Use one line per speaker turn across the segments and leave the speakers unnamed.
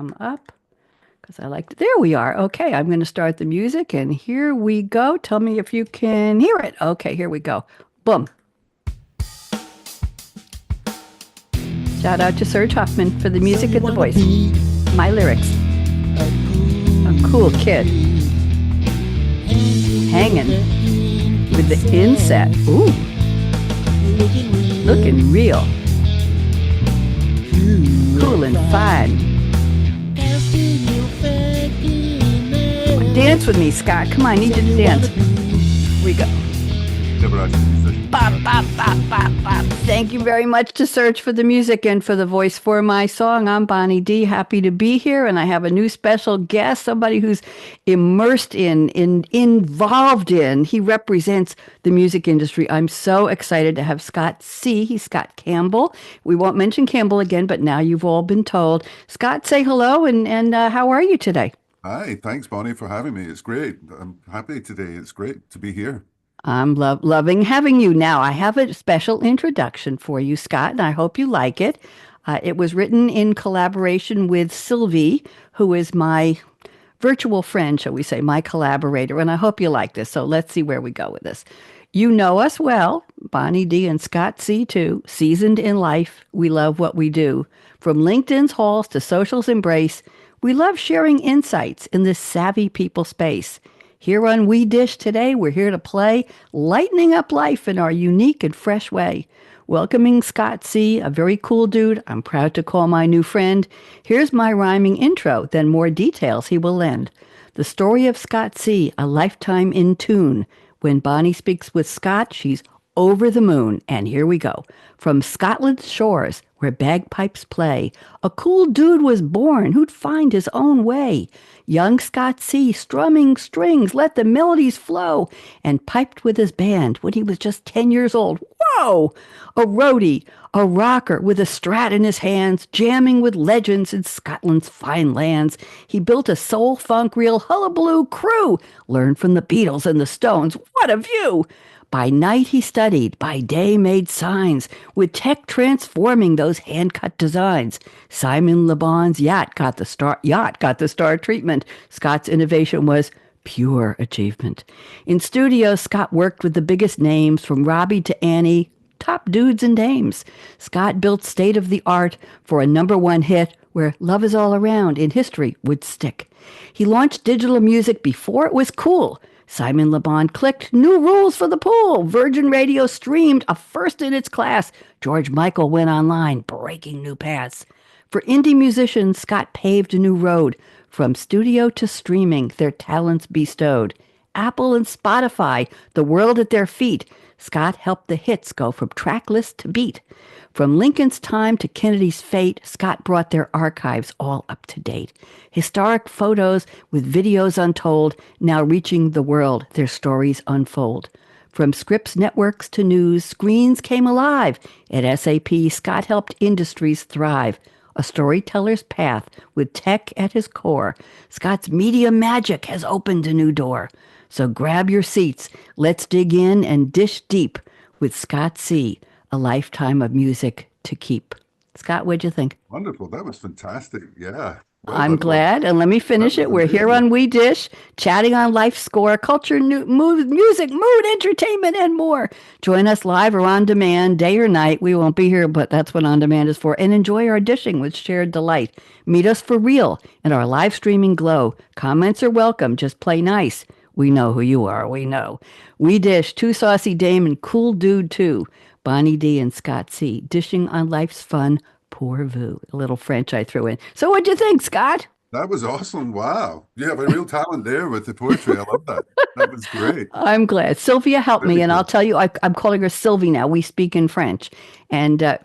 come up because I like to. There we are. Okay, I'm going to start the music, and here we go. Tell me if you can hear it. Okay, here we go. Boom. Shout out to Serge Hoffman for the music and the voice. My lyrics. A cool kid. Hanging with the inset. Ooh. Looking real. Cool and fine. Dance with me, Scott. Come on, I need you to dance. Here we go. Bop, bop, bop, bop, bop. Thank you very much to Serge for the music and for the voice for my song. I'm Bonnie D. Happy to be here, and I have a new special guest, somebody who's immersed involved in. He represents the music industry. I'm so excited to have Scott C. He's Scott Campbell. We won't mention Campbell again, but now you've all been told. Scott, say hello, and how are you today?
Hi, thanks, Bonnie, for having me. It's great. I'm happy today. It's great to be here.
I'm loving having you. Now, I have a special introduction for you, Scott, and I hope you like it. It was written in collaboration with Sylvie, who is my virtual friend, shall we say, my collaborator, and I hope you like this. So let's see where we go with this. You know us well, Bonnie D and Scott C too, seasoned in life. We love what we do. From LinkedIn's halls to social's embrace, we love sharing insights in this savvy people space. Here on We Dish today, we're here to play, lightening up life in our unique and fresh way. Welcoming Scott C., a very cool dude I'm proud to call my new friend. Here's my rhyming intro, then more details he will lend. The story of Scott C., a lifetime in tune. When Bonnie speaks with Scott, she's over the moon. And here we go. From Scotland's shores, where bagpipes play, a cool dude was born who'd find his own way. Young Scott C. strumming strings, let the melodies flow, and piped with his band when he was just 10 years old. Whoa! A roadie, a rocker with a Strat in his hands, jamming with legends in Scotland's fine lands. He built a soul funk real hullabaloo crew, learned from the Beatles and the Stones. What a view! By night he studied, by day made signs, with tech transforming those hand-cut designs. Simon Le Bon's yacht got the star treatment. Scott's innovation was pure achievement. In studio, Scott worked with the biggest names, from Robbie to Annie, top dudes and dames. Scott built state-of-the-art for a #1 hit where Love Is All Around in history would stick. He launched digital music before it was cool. Simon Le Bon clicked new rules for the pool. Virgin Radio streamed a first in its class. George Michael went online, breaking new paths. For indie musicians, Scott paved a new road. From studio to streaming, their talents bestowed. Apple and Spotify, the world at their feet. Scott helped the hits go from track list to beat. From Lincoln's time to Kennedy's fate, Scott brought their archives all up to date. Historic photos with videos untold, now reaching the world, their stories unfold. From Scripps networks to news, screens came alive. At SAP, Scott helped industries thrive. A storyteller's path with tech at his core. Scott's media magic has opened a new door. So grab your seats. Let's dig in and dish deep with Scott C., a lifetime of music to keep. Scott, what'd you think?
Wonderful. That was fantastic. Yeah. Well
I'm
done, Bonnie.
glad, and let me
That
finish
was
it. We're here
amazing.
on We Dish, chatting on life's score, culture, music, mood, entertainment, and more. Join us live or on demand, day or night. We won't be here, but that's what on demand is for. And enjoy our dishing with shared delight. Meet us for real in our live streaming glow. Comments are welcome. Just play nice. We know who you are. We know. We Dish, two saucy dame and cool dude too. Bonnie D and Scott C. Dishing on life's fun. Pour vous. A little French I threw in. So what'd you think, Scott?
That was awesome. Wow. You have a real talent there with the poetry. I love that. That was great.
I'm glad. Sylvia helped me,
Very
and I'll
cool.
tell you, I'm calling her Sylvie now. We speak in French. And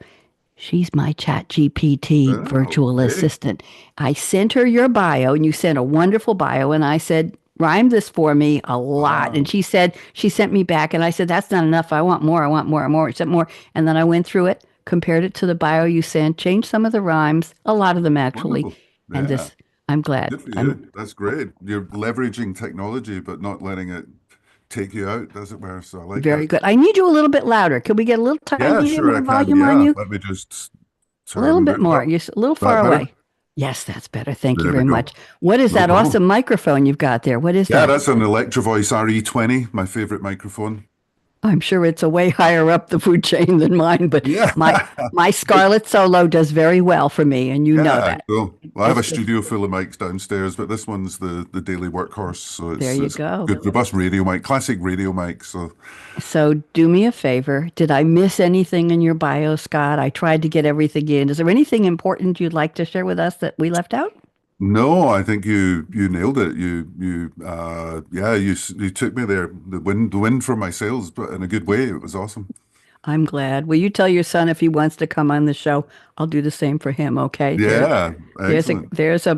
she's my chat GPT
Oh,
virtual
okay.
assistant. I sent her your bio, and you sent a wonderful bio, and I said, rhyme this for me a lot. And
Wow.
she said, she sent me back, and I said, that's not enough. I want more. I want more. More. She said more. And then I went through it, compared it to the bio you sent, changed some of the rhymes, a lot of them actually.
Wonderful.
And
Yeah.
this, I'm glad.
Good for
I'm
you. That's great. You're leveraging technology, but not letting it take you out, as it were. So I like
very
that.
good. I need you a little bit louder. Could we get a little tiny
Yeah,
bit
sure,
more
I can.
volume on
Yeah.
you?
Let me just
A
sort of
little bit
move
more.
up.
You're a little far
That better?
away. Yes, that's better. Thank you
There we
very
go.
much. What is
No
that
problem.
awesome microphone you've got there? What is
Yeah,
that?
that's an Electrovoice RE20, my favorite microphone.
I'm sure it's a way higher up the food chain than mine, but
Yeah.
my my Scarlett Solo does very well for me, and you know
Yeah,
that.
cool. Well, I have a
It's
studio full of mics downstairs, but this one's the daily workhorse, so
there you
it's
go.
good, robust radio mic, classic radio mic. So
So do me a favor. Did I miss anything in your bio, Scott? I tried to get everything in. Is there anything important you'd like to share with us that we left out?
no, I think you nailed it. Yeah, you took me there. The wind from my sails, but in a good way. It was awesome.
I'm glad. Will you tell your son if he wants to come on the show? I'll do the same for him, okay?
Yeah, excellent.
There's a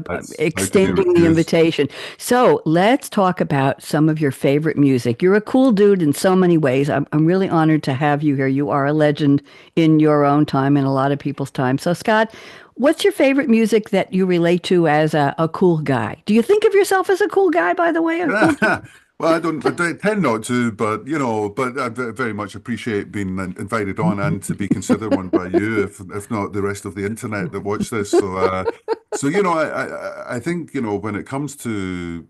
That's how to be
extending the
refused.
invitation. So let's talk about some of your favorite music. You're a cool dude in so many ways. I'm really honored to have you here. You are a legend in your own time and a lot of people's time. So Scott, what's your favorite music that you relate to as a cool guy? Do you think of yourself as a cool guy, by the way? A cool dude?
Well, I don't tend not to, but but I very much appreciate being invited on and to be considered one by you, if not the rest of the internet that watch this. So I think when it comes to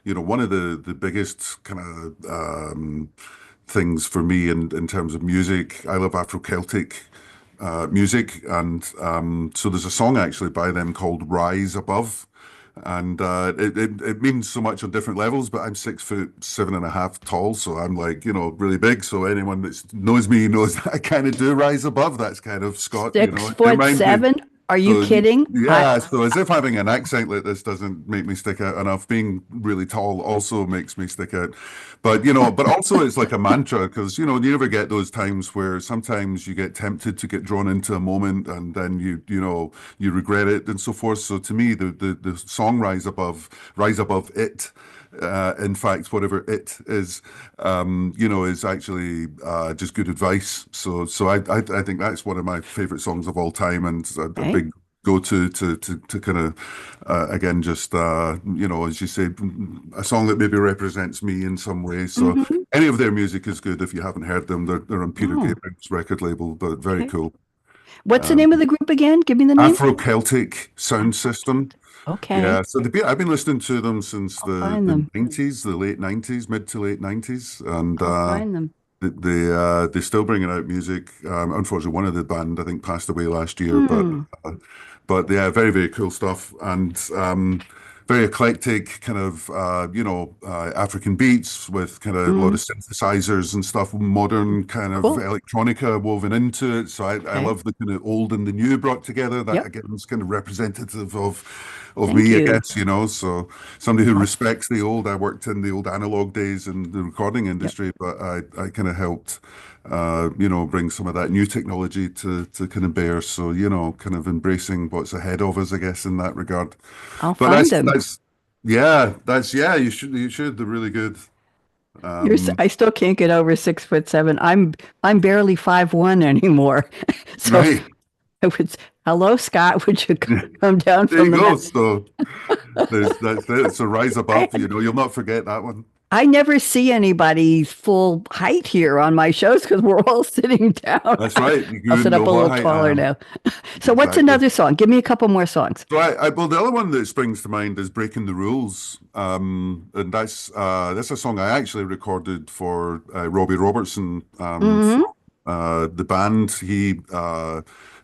one of the biggest kind of things for me in terms of music, I love Afro-Celtic music, and so there's a song actually by them called "Rise Above." And it means so much on different levels, but I'm 6 foot 7.5 tall, so I'm like, really big. So anyone that knows me knows that I kind of do rise above. That's kind of Scott,
Six
It
foot
reminds me.
seven? Are you
So
kidding?
yeah, so as if having an accent like this doesn't make me stick out enough, being really tall also makes me stick out. But also it's like a mantra because you never get those times where sometimes you get tempted to get drawn into a moment and then you regret it and so forth. So to me, the song Rise Above It. In fact, whatever it is actually just good advice. So I think that's one of my favorite songs of all time, and a
Okay.
big go-to to kind of again just as you say, a song that maybe represents me in some way. So
Hmm.
any of their music is good if you haven't heard them. They're on Peter
Oh,
Gabriel's record label, but very
okay.
cool.
What's the
Um,
name of the group again? Give me the name.
Afro-Celtic sound system.
Okay.
Yeah, so I've been listening to them since
I'll
the
find
the
them.
90s, the late 90s, mid to late 90s, and
I'll find them.
they're still bringing out music. Unfortunately, one of the band I think passed away last year,
Hmm.
uh, but yeah, very very cool stuff and very eclectic kind of African beats with kind of a lot
Hmm.
of synthesizers and stuff, modern kind of
Cool.
electronica woven into it. So I
Okay.
love the kind of old and the new brought together. That
Yep.
again is kind of representative of
Thank
me, I
you.
guess. So somebody who
I'll,
respects the old. I worked in the old analog days in the recording
yep.
industry, but I kind of helped bring some of that new technology to kind of bear. So, kind of embracing what's ahead of us, I guess, in that regard.
I'll
But
find them.
yeah, you should. They're really good.
I still can't get over 6 foot seven. I'm barely 5'1" anymore. So
Right.
it was, hello, Scott, would you come down
There
from
you
the
go.
mountain?
So that's it. So rise
I
above, you'll not forget that one.
I never see anybody's full height here on my shows because we're all sitting down.
That's right. You
I'll
wouldn't
sit up
know
a
what
little
height I
taller
am.
now. So what's
Exactly.
another song? Give me a couple more songs.
So well, the other one that springs to mind is "Breaking the Rules," and that's a song I actually recorded for Robbie Robertson from
Hmm.
the band.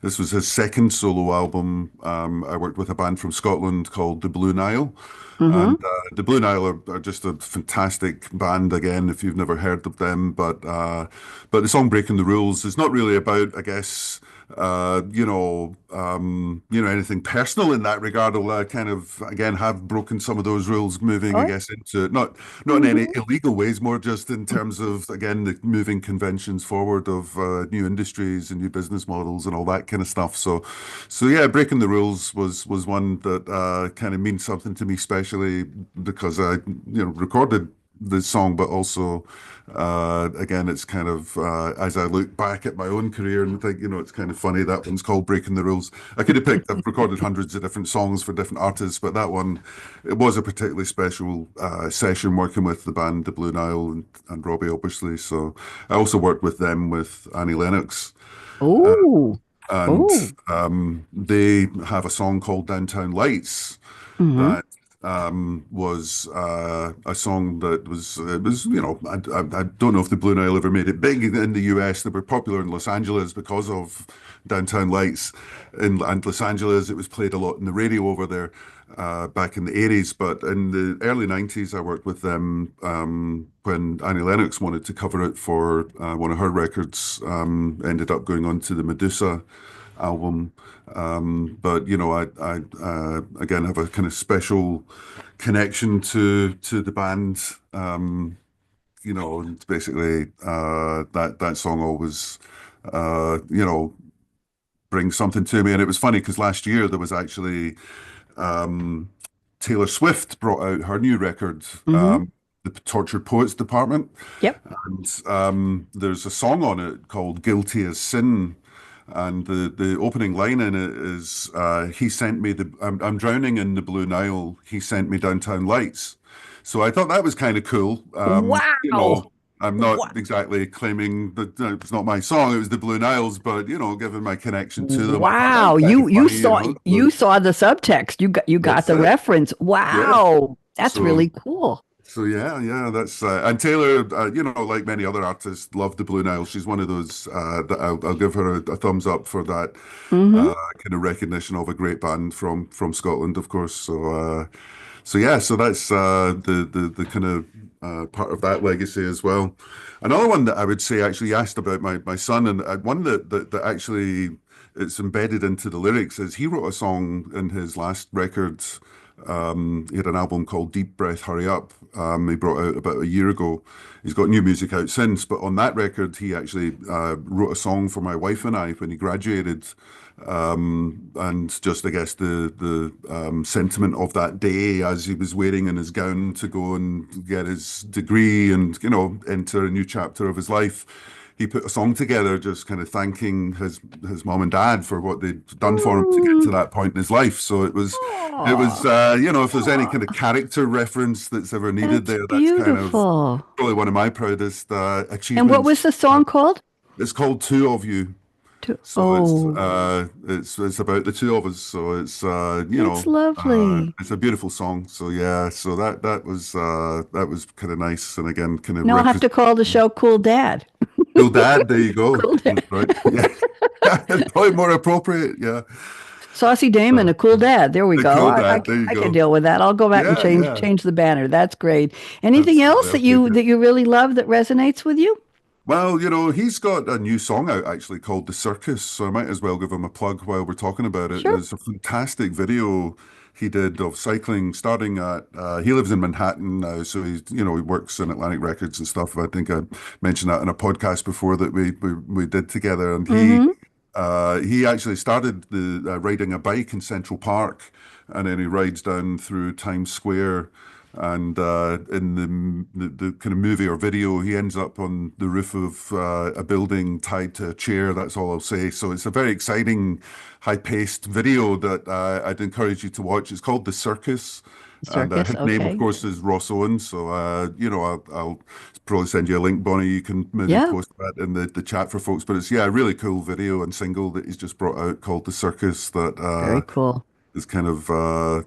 This was his second solo album. I worked with a band from Scotland called the Blue Nile,
Hmm.
and the Blue Nile are just a fantastic band again, if you've never heard of them. But the song "Breaking the Rules" is not really about, I guess, anything personal in that regard. Although I kind of again have broken some of those rules, moving, I
Oh,
guess, into not in any
hmm.
illegal ways, more just in terms of again the moving conventions forward of new industries and new business models and all that kind of stuff. So yeah, breaking the rules was one that kind of means something to me, especially because I recorded the song, but also again, it's kind of as I look back at my own career and think, it's kind of funny that one's called Breaking the Rules. I've recorded hundreds of different songs for different artists, but that one, it was a particularly special session working with the band, the Blue Nile, and Robbie, obviously. So I also worked with them with Annie Lennox. Uh,
Oh.
and
Oh.
they have a song called Downtown Lights
Mm-hmm.
that was a song that was it was I don't know if the Blue Nile ever made it big in the US. They were popular in Los Angeles because of Downtown Lights and Los Angeles. It was played a lot in the radio over there back in the 80s, but in the early 90s I worked with them when Annie Lennox wanted to cover it for one of her records. Ended up going on to the Medusa album. But I again have a kind of special connection to the band. And basically that song always brings something to me. And it was funny because last year there was actually um, Taylor Swift brought out her new record,
Mm-hmm.
the Tortured Poets Department,
Yep.
and there's a song on it called "Guilty as Sin." And the opening line in it is, he sent me I'm drowning in the Blue Nile. He sent me downtown lights. So I thought that was kind of cool.
Wow.
I'm not
Wow.
exactly claiming that it's not my song. It was the Blue Niles, but given my connection to them, I thought that was
Wow.
kind
You
of
you
funny,
saw
So
you saw the subtext. You got
that's
the
it.
reference.
Yeah.
Wow. That's
So
really cool.
so yeah, that's and Taylor, like many other artists, loved the Blue Nile. She's one of those that I'll give her a thumbs up for that
Mm-hmm.
kind of recognition of a great band from Scotland, of course. So yeah, so that's the kind of part of that legacy as well. Another one that I would say actually you asked about my son, and one that actually it's embedded into the lyrics is he wrote a song in his last record. He had an album called Deep Breath, Hurry Up. He brought out about a year ago. He's got new music out since, but on that record, he actually wrote a song for my wife and I when he graduated. And just, I guess, the sentiment of that day as he was waiting in his gown to go and get his degree and, enter a new chapter of his life. He put a song together just kind of thanking his mom and dad for what they'd done for him to get to
Mm.
that point in his life. So it was
Aw.
if there's any kind of character reference that's ever needed
That's
there, that's kind of
beautiful.
probably one of my proudest
And what
achievements.
was the
Uh,
song called?
it's called Two of You. So
Oh,
it's about the two of us. So
that's lovely.
it's a beautiful song. So yeah, so that was kind of nice, and again, kind of
Now I'll have
represent
to call the show Cool Dad.
Bill Dad. There you go.
Cool Dad.
That's right. Yeah, probably more appropriate. Yeah,
Saucy Dame and a Cool Dad. There we
the
go.
cool
I, I,
dad. There you
I can
go.
deal with that. I'll go back and
Yeah,
change
yeah,
change the banner. That's great. Anything else
absolutely. I'll
that
take
you
it.
that you really love that resonates with you?
Well, he's got a new song out actually called The Circus, so I might as well give him a plug while we're talking about it.
Sure.
There's a fantastic video he did of cycling starting he lives in Manhattan now, so he works in Atlantic Records and stuff. I think I mentioned that in a podcast before that we did together, and he
Mm-hmm.
he actually started the riding a bike in Central Park, and then he rides down through Times Square. And in the kind of movie or video, he ends up on the roof of a building tied to a chair. That's all I'll say. So it's a very exciting, high-paced video that I'd encourage you to watch. It's called The Circus. And
Circus.
his name, of
Okay.
course, is Ross Owens. So, I'll probably send you a link, Bonnie. You can maybe
Yeah.
post that in the chat for folks. But it's, yeah, a really cool video and single that he's just brought out called The Circus that
Very cool.
is kind of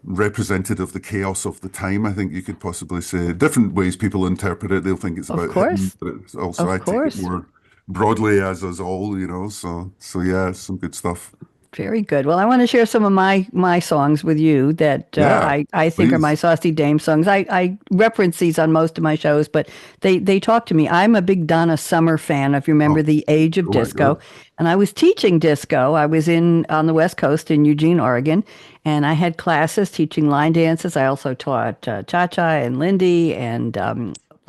representative of the chaos of the time. I think you could possibly say different ways people interpret it. They'll think it's
Of
about him,
course.
but it's also
Of
I take it
course.
more broadly as us all. So yeah, some good stuff.
Very good. Well, I want to share some of my songs with you that
Yeah,
I think are my
please.
Saucy Dame songs. I reference these on most of my shows, but they talk to me. I'm a big Donna Summer fan. If you remember
Oh,
the age of
oh my
disco,
God.
and I was teaching disco. I was in on the West Coast in Eugene, Oregon, and I had classes teaching line dances. I also taught cha-cha and Lindy and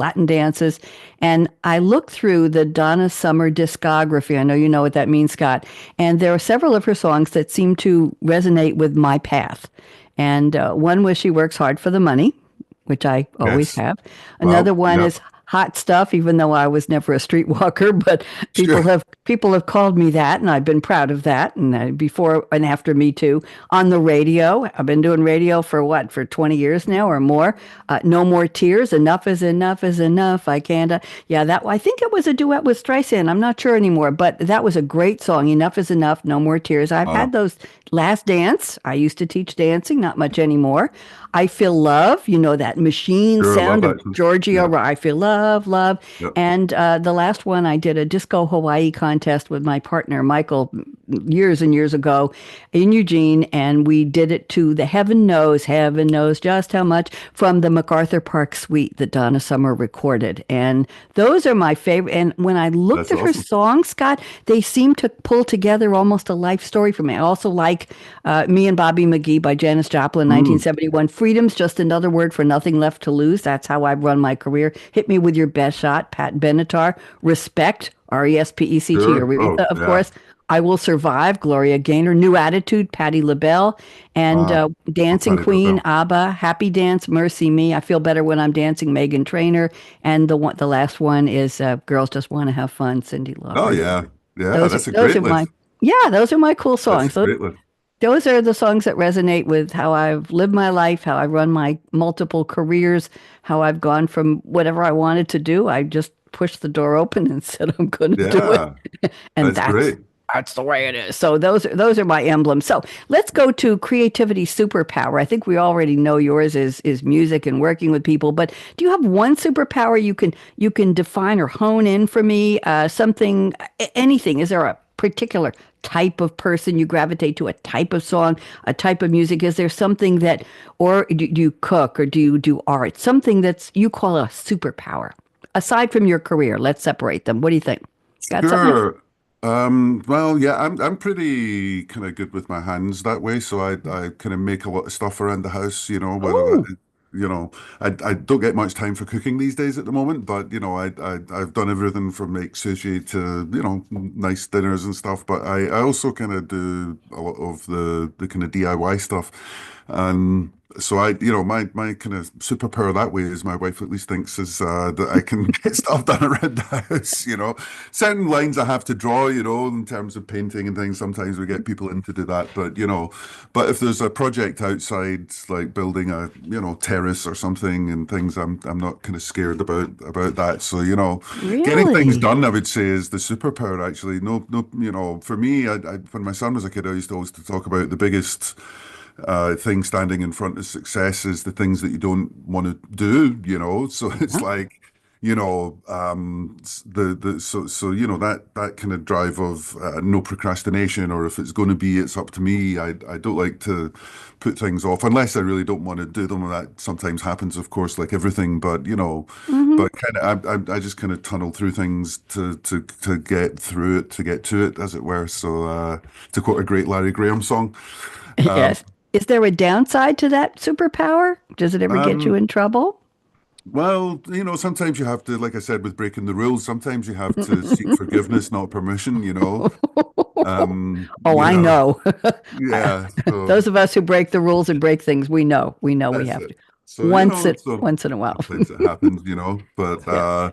Latin dances. And I looked through the Donna Summer discography. I know you know what that means, Scott. And there are several of her songs that seem to resonate with my path. And one was She Works Hard for the Money, which I always
Yes.
have. Another
Well,
one
yeah.
is hot stuff, even though I was never a streetwalker, but
Sure.
people have called me that, and I've been proud of that. And before and after Me Too, on the radio, I've been doing radio for what, for 20 years now or more. No More Tears, Enough is Enough is Enough. I can't. Yeah, that I think it was a duet with Streisand. I'm not sure anymore, but that was a great song. Enough is Enough, No More Tears. I've
Uh,
had those. Last Dance. I used to teach dancing, not much anymore. I Feel Love, you know, that machine
sure, I love
sound of
that tune.
Giorgio.
Yeah,
I Feel Love, Love.
yeah.
And the last one, I did a disco Hawaii contest with my partner, Michael, years and years ago in Eugene. And we did it to the Heaven Knows Just How Much from the MacArthur Park Suite that Donna Summer recorded. And those are my favorite. And when I looked
That's
at her
awesome.
songs, Scott, they seem to pull together almost a life story for me. I also like Me and Bobby McGee by Janis Joplin,
Mm,
1971. Freedom's just another word for nothing left to lose. That's how I've run my career. Hit Me With Your Best Shot, Pat Benatar. Respect, Respect,
sure. Oh,
Aretha, of
yeah.
course. I Will Survive, Gloria Gaynor. New Attitude, Patti LaBelle. And
Uh, I'll
Dancing
try to
Queen,
bell.
ABBA. Happy Dance, Mercy Me. I Feel Better When I'm Dancing, Megan Trainor. And the last one is Girls Just Want to Have Fun, Cyndi
Oh,
Lauper.
yeah. Yeah,
Those are
that's a
those
great
are my
list.
yeah, those are my cool
That's
songs.
a great list.
Those are the songs that resonate with how I've lived my life, how I run my multiple careers, how I've gone from whatever I wanted to do. I just pushed the door open and said I'm going to do it,
Yeah,
and
that's great.
that's the way it is. So those are my emblems. So let's go to creativity superpower. I think we already know yours is music and working with people, but do you have one superpower you can define or hone in for me? Something, anything. Is there a particular type of person you gravitate to, a type of song, a type of music? Is there something that, or do you cook or do you do art? Something that's you call a superpower aside from your career. Let's separate them. What do you think? Got something?
Sure. Well, yeah, I'm pretty kind of good with my hands that way, so I kind of make a lot of stuff around the house, whether that
Oh,
is, I don't get much time for cooking these days at the moment, but I've done everything from make sushi to, nice dinners and stuff, but I also kind of do a lot of the kind of DIY stuff. And so my kind of superpower that way is my wife at least thinks is that I can get stuff done around the house. Certain lines I have to draw, in terms of painting and things. Sometimes we get people in to do that, but if there's a project outside, like building a, terrace or something and things, I'm not kind of scared about that. So, getting things
really?
done, I would say, is the superpower actually. No, no, for me, when my son was a kid, I used to always to talk about the biggest thing standing in front of success is the things that you don't want to do. So it's
Yeah.
like, that kind of drive of no procrastination, or if it's going to be, it's up to me. I don't like to put things off unless I really don't want to do them. And that sometimes happens, of course, like everything. But
Hmm.
kind of I just kind of tunnel through things to get through it, to get to it, as it were. So to quote a great Larry Graham song. Um,
Yes. Is there a downside to that superpower? Does it ever get you
um,
in trouble?
well, sometimes you have to, like I said, with breaking the rules, sometimes you have to seek forgiveness, not permission. Um,
Oh,
you
I
know,
know.
yeah, so
Those of us who break the rules and break things, we know. We know we
that's
have
it.
to.
So, so
Once in a while.
sometimes it happens.
Yeah.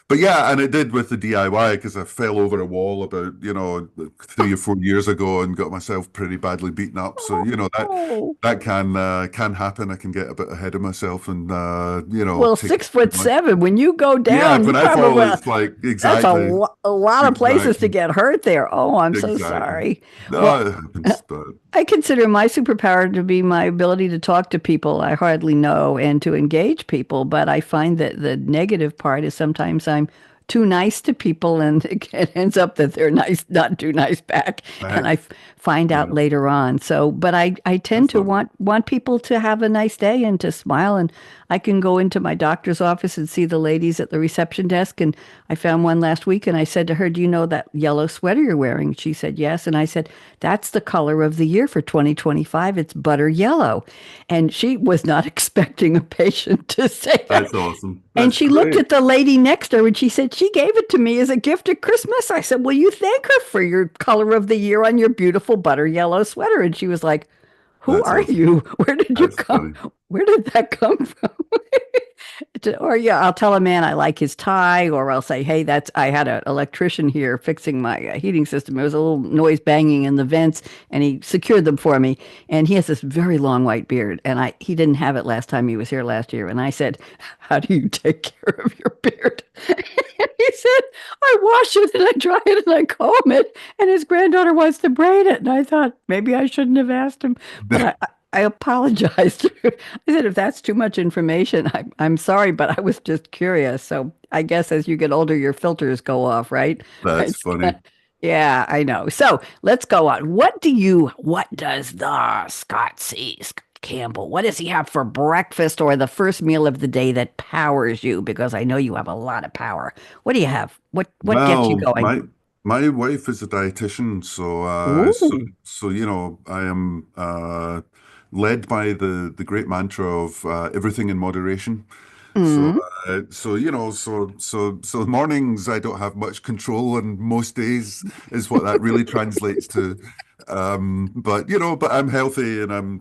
But yeah, and it did with the DIY because I fell over a wall about, 3 or 4 years ago and got myself pretty badly beaten up. So, that
Oh.
that can happen. I can get a bit ahead of myself and
Well,
take it
six
too
foot
much.
seven, when you go
Yeah,
down, you
when I fall,
probably,
it's like
that's
exactly,
a lot of places to
exactly,
get hurt there. Oh, I'm so
exactly.
sorry.
No,
Well,
it happens, but
I consider my superpower to be my ability to talk to people I hardly know and to engage people. But I find that the negative part is sometimes I'm too nice to people and it ends up that they're nice, not too nice back. And
back,
I find out
yeah,
later on. So, but I tend
that's
to
not
want people to have a nice day and to smile. And I can go into my doctor's office and see the ladies at the reception desk. And I found one last week and I said to her, "Do you know that yellow sweater you're wearing?" She said, "Yes." And I said, "That's the color of the year for 2025. It's butter yellow." And she was not expecting a patient to say that.
that's awesome.
And
That's
she looked
great.
at the lady next to her and she said, "She gave it to me as a gift at Christmas." I said, "Well, you thank her for your color of the year on your beautiful butter yellow sweater." And she was like, "Who
That's
are
awesome.
you? Where did you
That's
come?
funny.
Where did that come from?" or yeah, I'll tell a man I like his tie, or I'll say, hey, I had an electrician here fixing my heating system. It was a little noise banging in the vents, and he secured them for me. And he has this very long white beard, and he didn't have it last time he was here last year. And I said, how do you take care of your beard? And he said, I wash it and I dry it and I comb it. And his granddaughter wants to braid it. And I thought maybe I shouldn't have asked him, but I apologized. I said, if that's too much information, I'm sorry, but I was just curious. So I guess as you get older, your filters go off, right?
That's
It's,
funny.
yeah, I know. So let's go on. What does the Scott C. Campbell, what does he have for breakfast or the first meal of the day that powers you? Because I know you have a lot of power. What do you have? What gets you
Well,
going?
my wife is a dietitian, so
Ooh.
I am led by the great mantra of everything in moderation. So
Mm.
mornings I don't have much control, and most days is what that really translates to. But I'm healthy, and I'm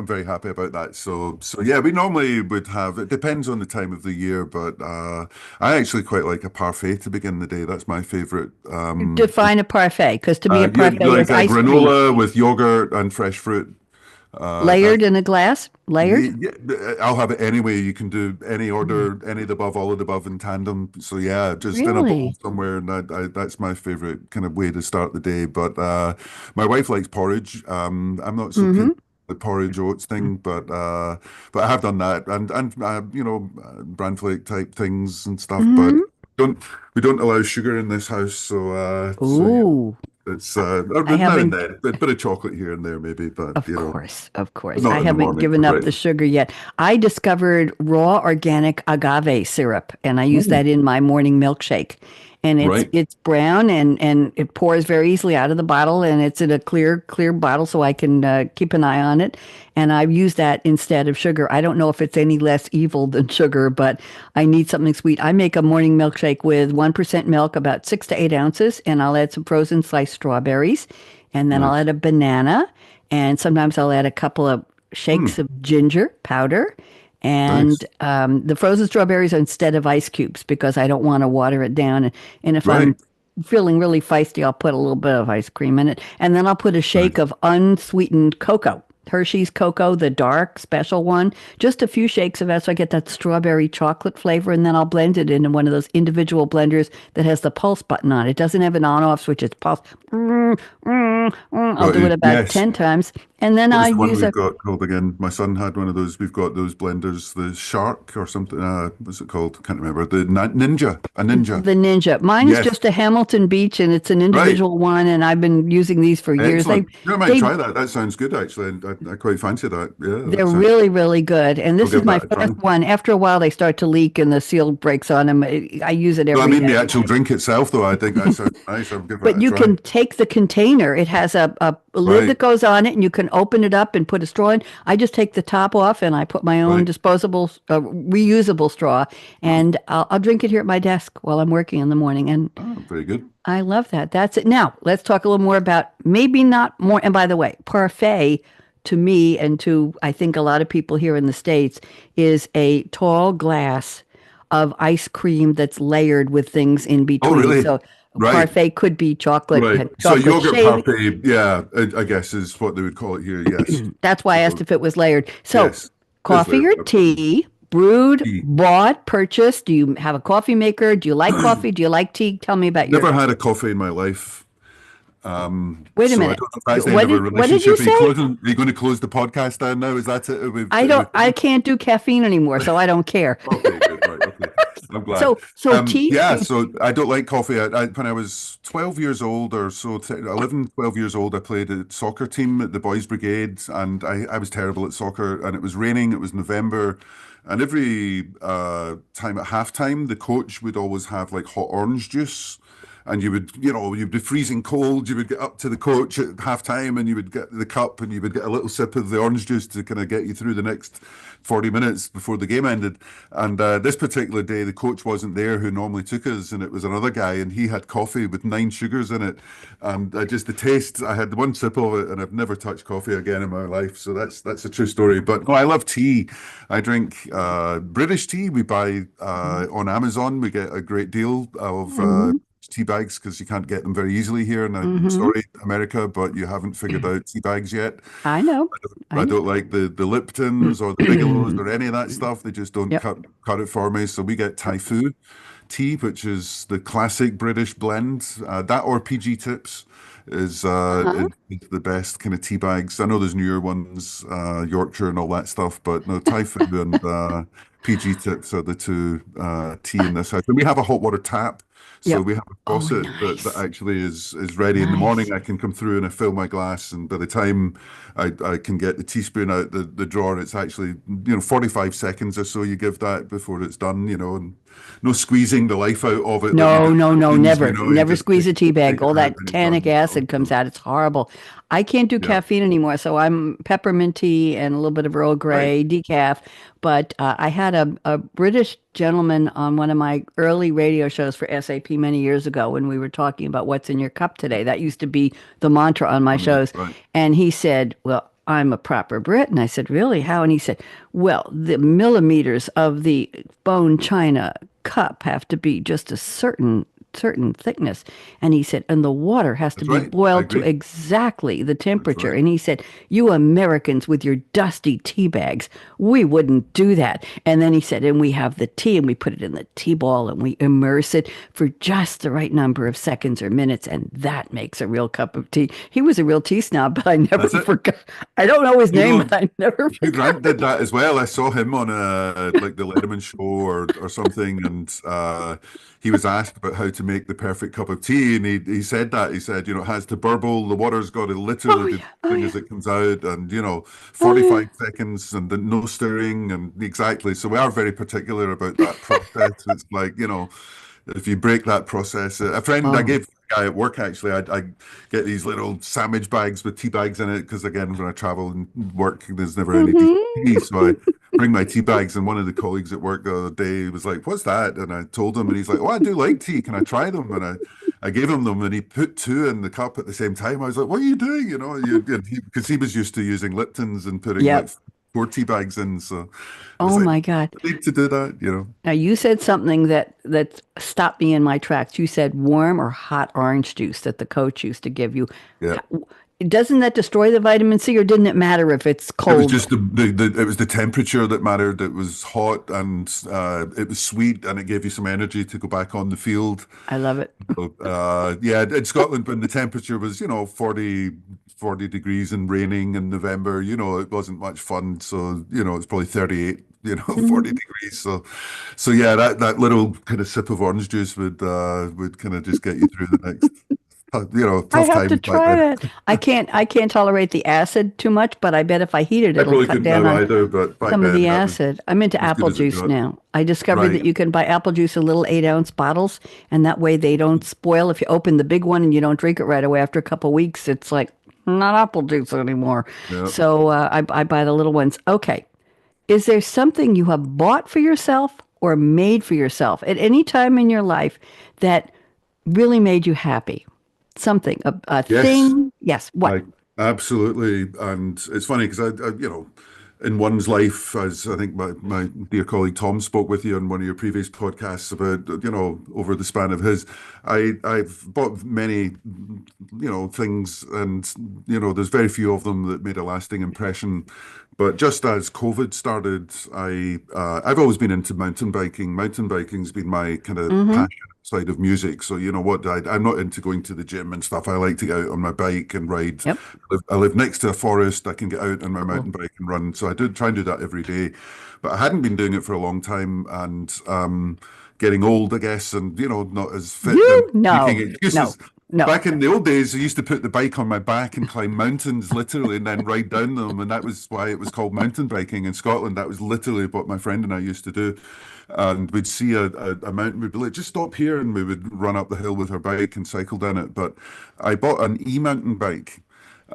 very happy about that. So yeah, we normally would have, it depends on the time of the year, but I actually quite like a parfait to begin the day. That's my favorite.
Define a parfait, because to me, a
Yeah,
parfait
like
is
a
ice cream
granola with yogurt and fresh fruit. That
layered in a glass, layered.
Yeah, I'll have it anyway. You can do any
Mm.
order, any of the above, all of the above in tandem. So yeah, just in a bowl
Really?
somewhere, and that's my favorite kind of way to start the day. But my wife likes porridge. I'm not so keen
Mm-hmm.
on the porridge oats thing, but I have done that, and bran flake type things and stuff. But
Mm-hmm.
don't we don't allow sugar in this house, so yeah,
Ooh,
it's
I, I
now and
haven't.
then, a bit of chocolate here and there maybe, but
Of
but
course. I
not in the
haven't
morning.
given up
Right.
the sugar yet. I discovered raw organic agave syrup, and I use
Ooh,
that in my morning milkshake. And it's
right.
it's brown and it pours very easily out of the bottle, and it's in a clear bottle, so I can keep an eye on it. And I use that instead of sugar. I don't know if it's any less evil than sugar, but I need something sweet. I make a morning milkshake with 1% milk, about 6 to 8 ounces, and I'll add some frozen sliced strawberries, and then I'll
Nice.
add a banana. And sometimes I'll add a couple of shakes
Mm,
of ginger powder.
nice.
And the frozen strawberries are instead of ice cubes because I don't want to water it down. And if
Right.
I'm feeling really feisty, I'll put a little bit of ice cream in it. And then I'll put a shake
Nice.
of unsweetened cocoa. Hershey's cocoa, the dark special one, just a few shakes of that so I get that strawberry chocolate flavor. And then I'll blend it into one of those individual blenders that has the pulse button on it. It doesn't have an on off switch, it's pulse. I'll
Got
do it
you.
about
Yes.
10 times. And then
What
I
is the one
use
we've
a
got called again? My son had one of those. We've got those blenders, the Shark or something. What's it called? Can't remember. The Ninja, a Ninja.
the Ninja. Mine is
Yes.
just a Hamilton Beach and it's an
Right.
individual one. And I've been using these for years.
Excellent. I might
They,
try that. That sounds good, actually. I quite fancy that. Yeah, that
they're
sounds.
really, really good. And
I'll
this is
give
my
that a try.
first one. After a while, they start to leak and the seal breaks on them. I use it
No, I
every
mean the
day.
actual drink itself, though. I think that sounds nice. I'll give that
But
a
you
try.
can take the container. It has a lid
Right.
that goes on it, and you can open it up and put a straw in. I just take the top off, and I put my own
Right.
disposable, reusable straw,
Oh,
and I'll drink it here at my desk while I'm working in the morning. And
very good.
I love that. That's it. Now, let's talk a little more about maybe not more. And by the way, parfait to me and to I think a lot of people here in the States is a tall glass of ice cream that's layered with things in
Oh,
between.
really?
So
Right.
parfait could be
Right. So
chocolate
yogurt
shaving.
parfait, yeah, I guess is what they would call it here. Yes.
That's why I asked
So
if it was layered. So
yes, it's
coffee
there.
or
Absolutely.
tea, brewed,
Tea.
bought, purchased. Do you have a coffee maker? Do you like coffee? Do you like tea? Tell me about
Never
yours.
had a coffee in my life.
Wait a
So I
minute.
don't know if that's the end of our
What did you
relationship.
say?
Are you going to close the podcast down now? Is that it?
I can't do caffeine anymore, so I don't care.
Okay, good. Right. Okay. I'm glad.
So tea,
Yeah, so I don't like coffee. When I was 12 years old or so, 11, 12 years old, I played a soccer team at the Boys Brigade, and I was terrible at soccer. And it was raining, it was November. And every time at halftime, the coach would always have like hot orange juice. and you'd be freezing cold. You would get up to the coach at halftime, and you would get the cup, and you would get a little sip of the orange juice to kind of get you through the next 40 minutes before the game ended. And this particular day, the coach wasn't there who normally took us, and it was another guy, and he had coffee with 9 sugars in it. And just the taste, I had one sip of it, and I've never touched coffee again in my life. So that's a true story. But no, I love tea. I drink British tea. We buy on Amazon. We get a great deal of
Mm-hmm.
tea bags because you can't get them very easily here. And I'm
Mm-hmm.
sorry, America, but you haven't figured out tea bags yet.
I know. I
I
know.
don't like the Liptons or the Bigelows or any of that stuff. They just don't
Yep.
cut it for me. So we get
Yep.
Thai Fu tea, which is the classic British blend. That or PG Tips
Uh-huh.
is the best kind of tea bags. I know there's newer ones, Yorkshire and all that stuff, but no, Thai Fu and PG Tips are the two tea in this house. And we have a hot water tap. So
Yep.
we have a
Oh,
faucet that
nice.
actually is ready in the
Nice.
morning. I can come through and I fill my glass, and by the time I can get the teaspoon out the drawer, it's actually 45 seconds or so you give that before it's done, and no squeezing the life out of it like you do
No, no,
with
no,
beans,
never.
you
Never
just
squeeze a tea
take
bag.
it
All
out
that
and it's
tannic
done.
acid comes out. It's horrible. I can't do
Yeah,
caffeine anymore, so I'm peppermint tea and a little bit of Earl
right.
Grey decaf. But I had a British gentleman on one of my early radio shows for SAP many years ago when we were talking about what's in your cup today. That used to be the mantra on my shows.
Right.
And he said, well, I'm a proper Brit. And I said, really? How? And he said, well, the millimeters of the bone china cup have to be just a certain thickness. And he said, and the water has to
That's
be
right. I
boiled to
agree.
exactly the
That's
temperature.
right.
And he said, you Americans with your dusty tea bags, we wouldn't do that. And then he said, and we have the tea and we put it in the tea ball and we immerse it for just the right number of seconds or minutes. And that makes a real cup of tea. He was a real tea snob, but I never
That's it.
forgot. I don't know his
You
name,
know,
but I never
Hugh Grant
forgot.
did that as well. I saw him on like the Letterman show or something, and he was asked about how to make the perfect cup of tea, and he said that he said, it has to burble, the water's got to
Oh,
literally be
yeah. Oh,
dripping
yeah.
as it comes out, and
Oh, yeah.
45 seconds and then no stirring, and exactly. So we are very particular about that process. It's like, if you break that process, a friend I
Oh.
gave a guy at work actually, I get these little sandwich bags with tea bags in it because again, when I travel and work, there's never any decent tea,
Hmm.
so I bring my tea bags. And one of the colleagues at work the other day was like, "What's that?" And I told him, and he's like, "Oh, I do like tea. Can I try them?" And I gave him them, and he put two in the cup at the same time. I was like, "What are you doing?" Because he was used to using Liptons and putting like
Yep.
four tea bags in, so I was
Oh
like,
my God.
"I need to do that."
Now you said something that stopped me in my tracks. You said warm or hot orange juice that the coach used to give you.
Yeah.
Doesn't that destroy the vitamin C, or didn't it matter if it's
It was
cold?
just it was the temperature that mattered. It was hot and it was sweet and it gave you some energy to go back on the field.
I love it.
So, yeah, in Scotland when the temperature was, 40 degrees and raining in November, it wasn't much fun. So, it's probably 38,
Mhm.
40 degrees. So yeah, that little kind of sip of orange juice would kind of just get you through the next,
I
tough
have to
times back
try
then.
that. I can't tolerate the acid too much, but I bet if I heat it,
I
it'll
probably
cut
couldn't
down
now
on
either, but back
some of the
then that was
acid. I'm into
as good
apple
as it
juice
got.
now. I discovered that
Right.
you can buy apple juice in little 8-ounce bottles, and that way they don't spoil. If you open the big one and you don't drink it right away after a couple weeks, it's like not apple juice anymore.
Yeah.
So I buy the little ones. Okay. Is there something you have bought for yourself or made for yourself at any time in your life that really made you happy? Something, a
Yes.
thing? Yes. What?
Absolutely. And it's funny because in one's life, as I think my dear colleague Tom spoke with you on one of your previous podcasts about, over the span of his, I've bought many, things, and there's very few of them that made a lasting impression. But just as COVID started, I've always been into mountain biking. Mountain biking's been my kind of
Mm-hmm.
passion side of music. So you know what, I'm not into going to the gym and stuff. I like to get out on my bike and ride.
Yep.
I live next to a forest. I can get out on my
Cool.
mountain bike and run. So I do try and do that every day. But I hadn't been doing it for a long time, and getting old, I guess, and not as fit and
You?
making
No. No.
excuses.
No.
back in the old days, I used to put the bike on my back and climb mountains literally and then ride down them. And that was why it was called mountain biking in Scotland. That was literally what my friend and I used to do. And we'd see a mountain, we'd be like, just stop here. And we would run up the hill with our bike and cycle down it. But I bought an e-mountain bike.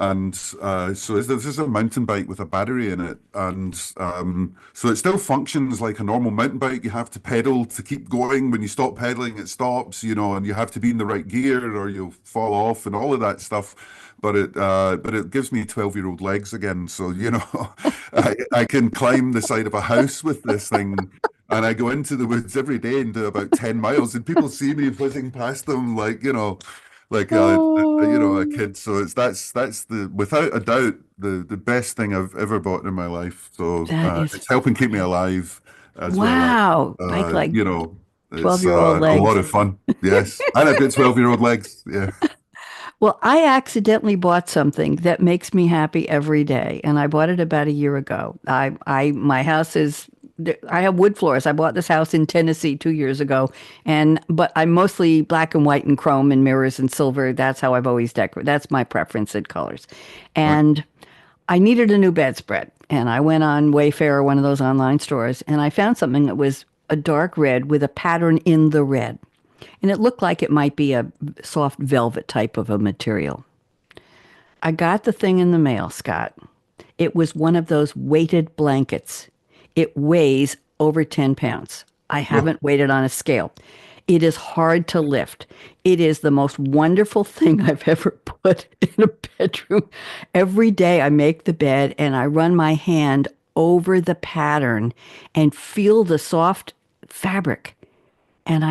And so this is a mountain bike with a battery in it. And so it still functions like a normal mountain bike. You have to pedal to keep going. When you stop pedaling, it stops, and you have to be in the right gear or you'll fall off and all of that stuff. But it gives me 12-year-old legs again. So, I can climb the side of a house with this thing. And I go into the woods every day and do about 10 miles, and people see me whizzing past them like a
Oh,
kid. So that's the without a doubt the best thing I've ever bought in my life. So
that is
it's helping keep me alive as well as
wow. Bike like
it's
12-year-old
a lot
legs.
of fun. Yes, and I've got 12-year-old legs. Yeah,
Well, I accidentally bought something that makes me happy every day, and I bought it about a year ago. My house is, I have wood floors. I bought this house in Tennessee 2 years ago, but I'm mostly black and white and chrome and mirrors and silver. That's how I've always decorated. That's my preference in colors.
right.
And I needed a new bedspread, and I went on Wayfair, one of those online stores, and I found something that was a dark red with a pattern in the red. And it looked like it might be a soft velvet type of a material. I got the thing in the mail, Scott. It was one of those weighted blankets. It weighs over 10 pounds. I
Oh,
haven't weighed it on a scale. It is hard to lift. It is the most wonderful thing I've ever put in a bedroom. Every day I make the bed and I run my hand over the pattern and feel the soft fabric. And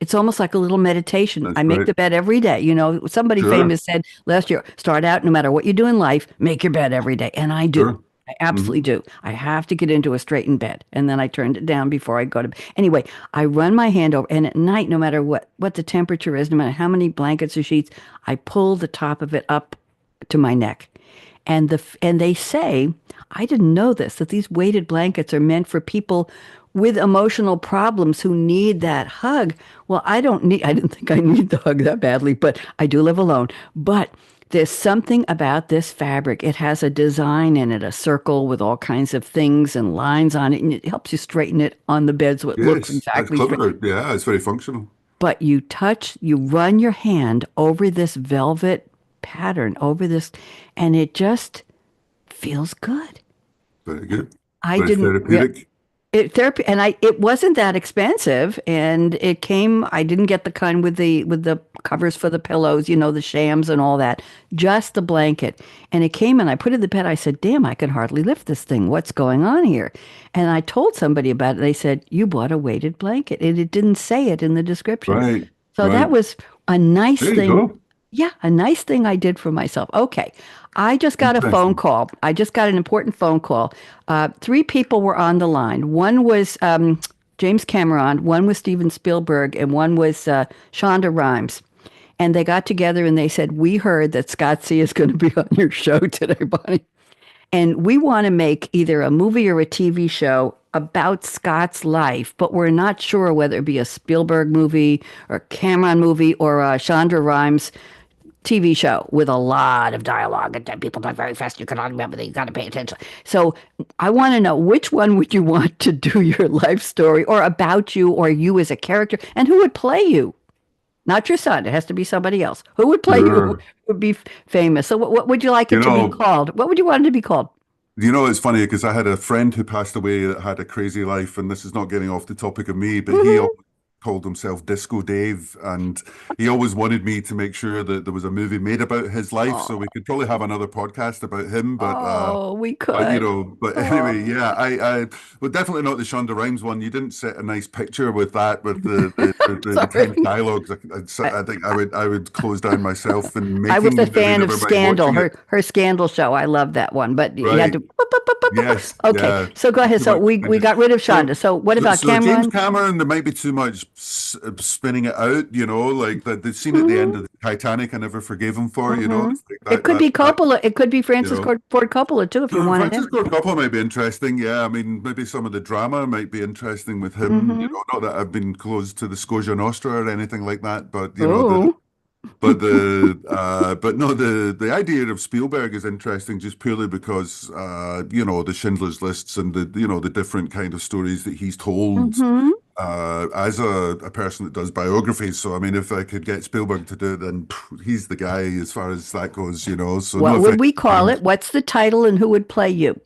it's almost like a little meditation.
that's
I make
great.
the bed every day. Somebody
Sure,
famous said last year, start out no matter what you do in life, make your bed every day. And I do.
sure.
I
Hmm.
absolutely do. I have to get into a straightened bed. And then I turned it down before I go to bed. Anyway, I run my hand over, and at night, no matter what the temperature is, no matter how many blankets or sheets, I pull the top of it up to my neck. And they say, I didn't know this, that these weighted blankets are meant for people with emotional problems who need that hug. Well, I didn't think I need the hug that badly, but I do live alone. But there's something about this fabric. It has a design in it, a circle with all kinds of things and lines on it, and it helps you straighten it on the bed so it looks
Yes, that's
exactly straight.
clever. Yeah, it's very functional.
But you run your hand over this velvet pattern, over this, and it just feels good.
Very good.
I
Very
didn't re
therapeutic.
Therapy, and it wasn't that expensive, and I didn't get the kind with the covers for the pillows, the shams and all that, just the blanket. And it came and I put it in the bed. I said, damn, I can hardly lift this thing. What's going on here? And I told somebody about it. They said, you bought a weighted blanket, and it didn't say it in the description.
Right,
So
right.
that was a nice
There you
thing.
go.
Yeah, a nice thing I did for myself. Okay. I just got a phone
Interesting.
call. I just got an important phone call. Three people were on the line. One was James Cameron, one was Steven Spielberg, and one was Shonda Rhimes. And they got together and they said, we heard that Scott C is going to be on your show today, Bonnie. And we want to make either a movie or a TV show about Scott's life, but we're not sure whether it be a Spielberg movie or a Cameron movie or a Shonda Rhimes TV show with a lot of dialogue and people talk very fast. You cannot remember that. You got to pay attention. So I want to know, which one would you want to do your life story or about you or you as a character, and who would play you? Not your son. It has to be somebody else. Who would play you? Who
Sure.
would be famous? So what would you like
You
it to be
know,
called? What would you want it to be called?
it's funny because I had a friend who passed away that had a crazy life, and this is not getting off the topic of me, but he
Hmm.
always called himself Disco Dave, and he always wanted me to make sure that there was a movie made about his life, so we
Oh,
could probably have another podcast about him,
oh, we
but
could.
but
Oh,
anyway, yeah, well, definitely not the Shonda Rhimes one. You didn't set a nice picture with that, with the tense
sorry.
dialogues.
I,
I think I would close down myself in
I was
making
a
the movie,
fan of
never mind
Scandal,
watching it.
her Scandal show. I love that one, but you had
Right?
to. Boop, boop, boop, boop, boop, boop.
Yes,
Okay,
yeah.
so go ahead.
Too
So
much
we
changes.
got rid of
So,
Shonda. So what
so,
about
so James
Cameron?
Cameron, there might be too much spinning it out, like the scene at the end
Hmm.
of the Titanic. I never forgave him for,
Hmm.
it's like
It
that,
could be
that,
Coppola. It could be
you
Francis
know.
Ford Coppola too, if you wanted him.
Francisco Coppola might be interesting. Yeah, I mean, maybe some of the drama might be interesting with him.
Hmm.
Not that I've been close to the Scotia Nostra or anything like that, but
Oh.
but no, the idea of Spielberg is interesting just purely because the Schindler's Lists and the different kind of stories that he's told
Hmm.
as a person that does biographies. So I mean, if I could get Spielberg to do it, then he's the guy as far as that goes. So no
What would
offense.
we call it? What's the title and who would play you?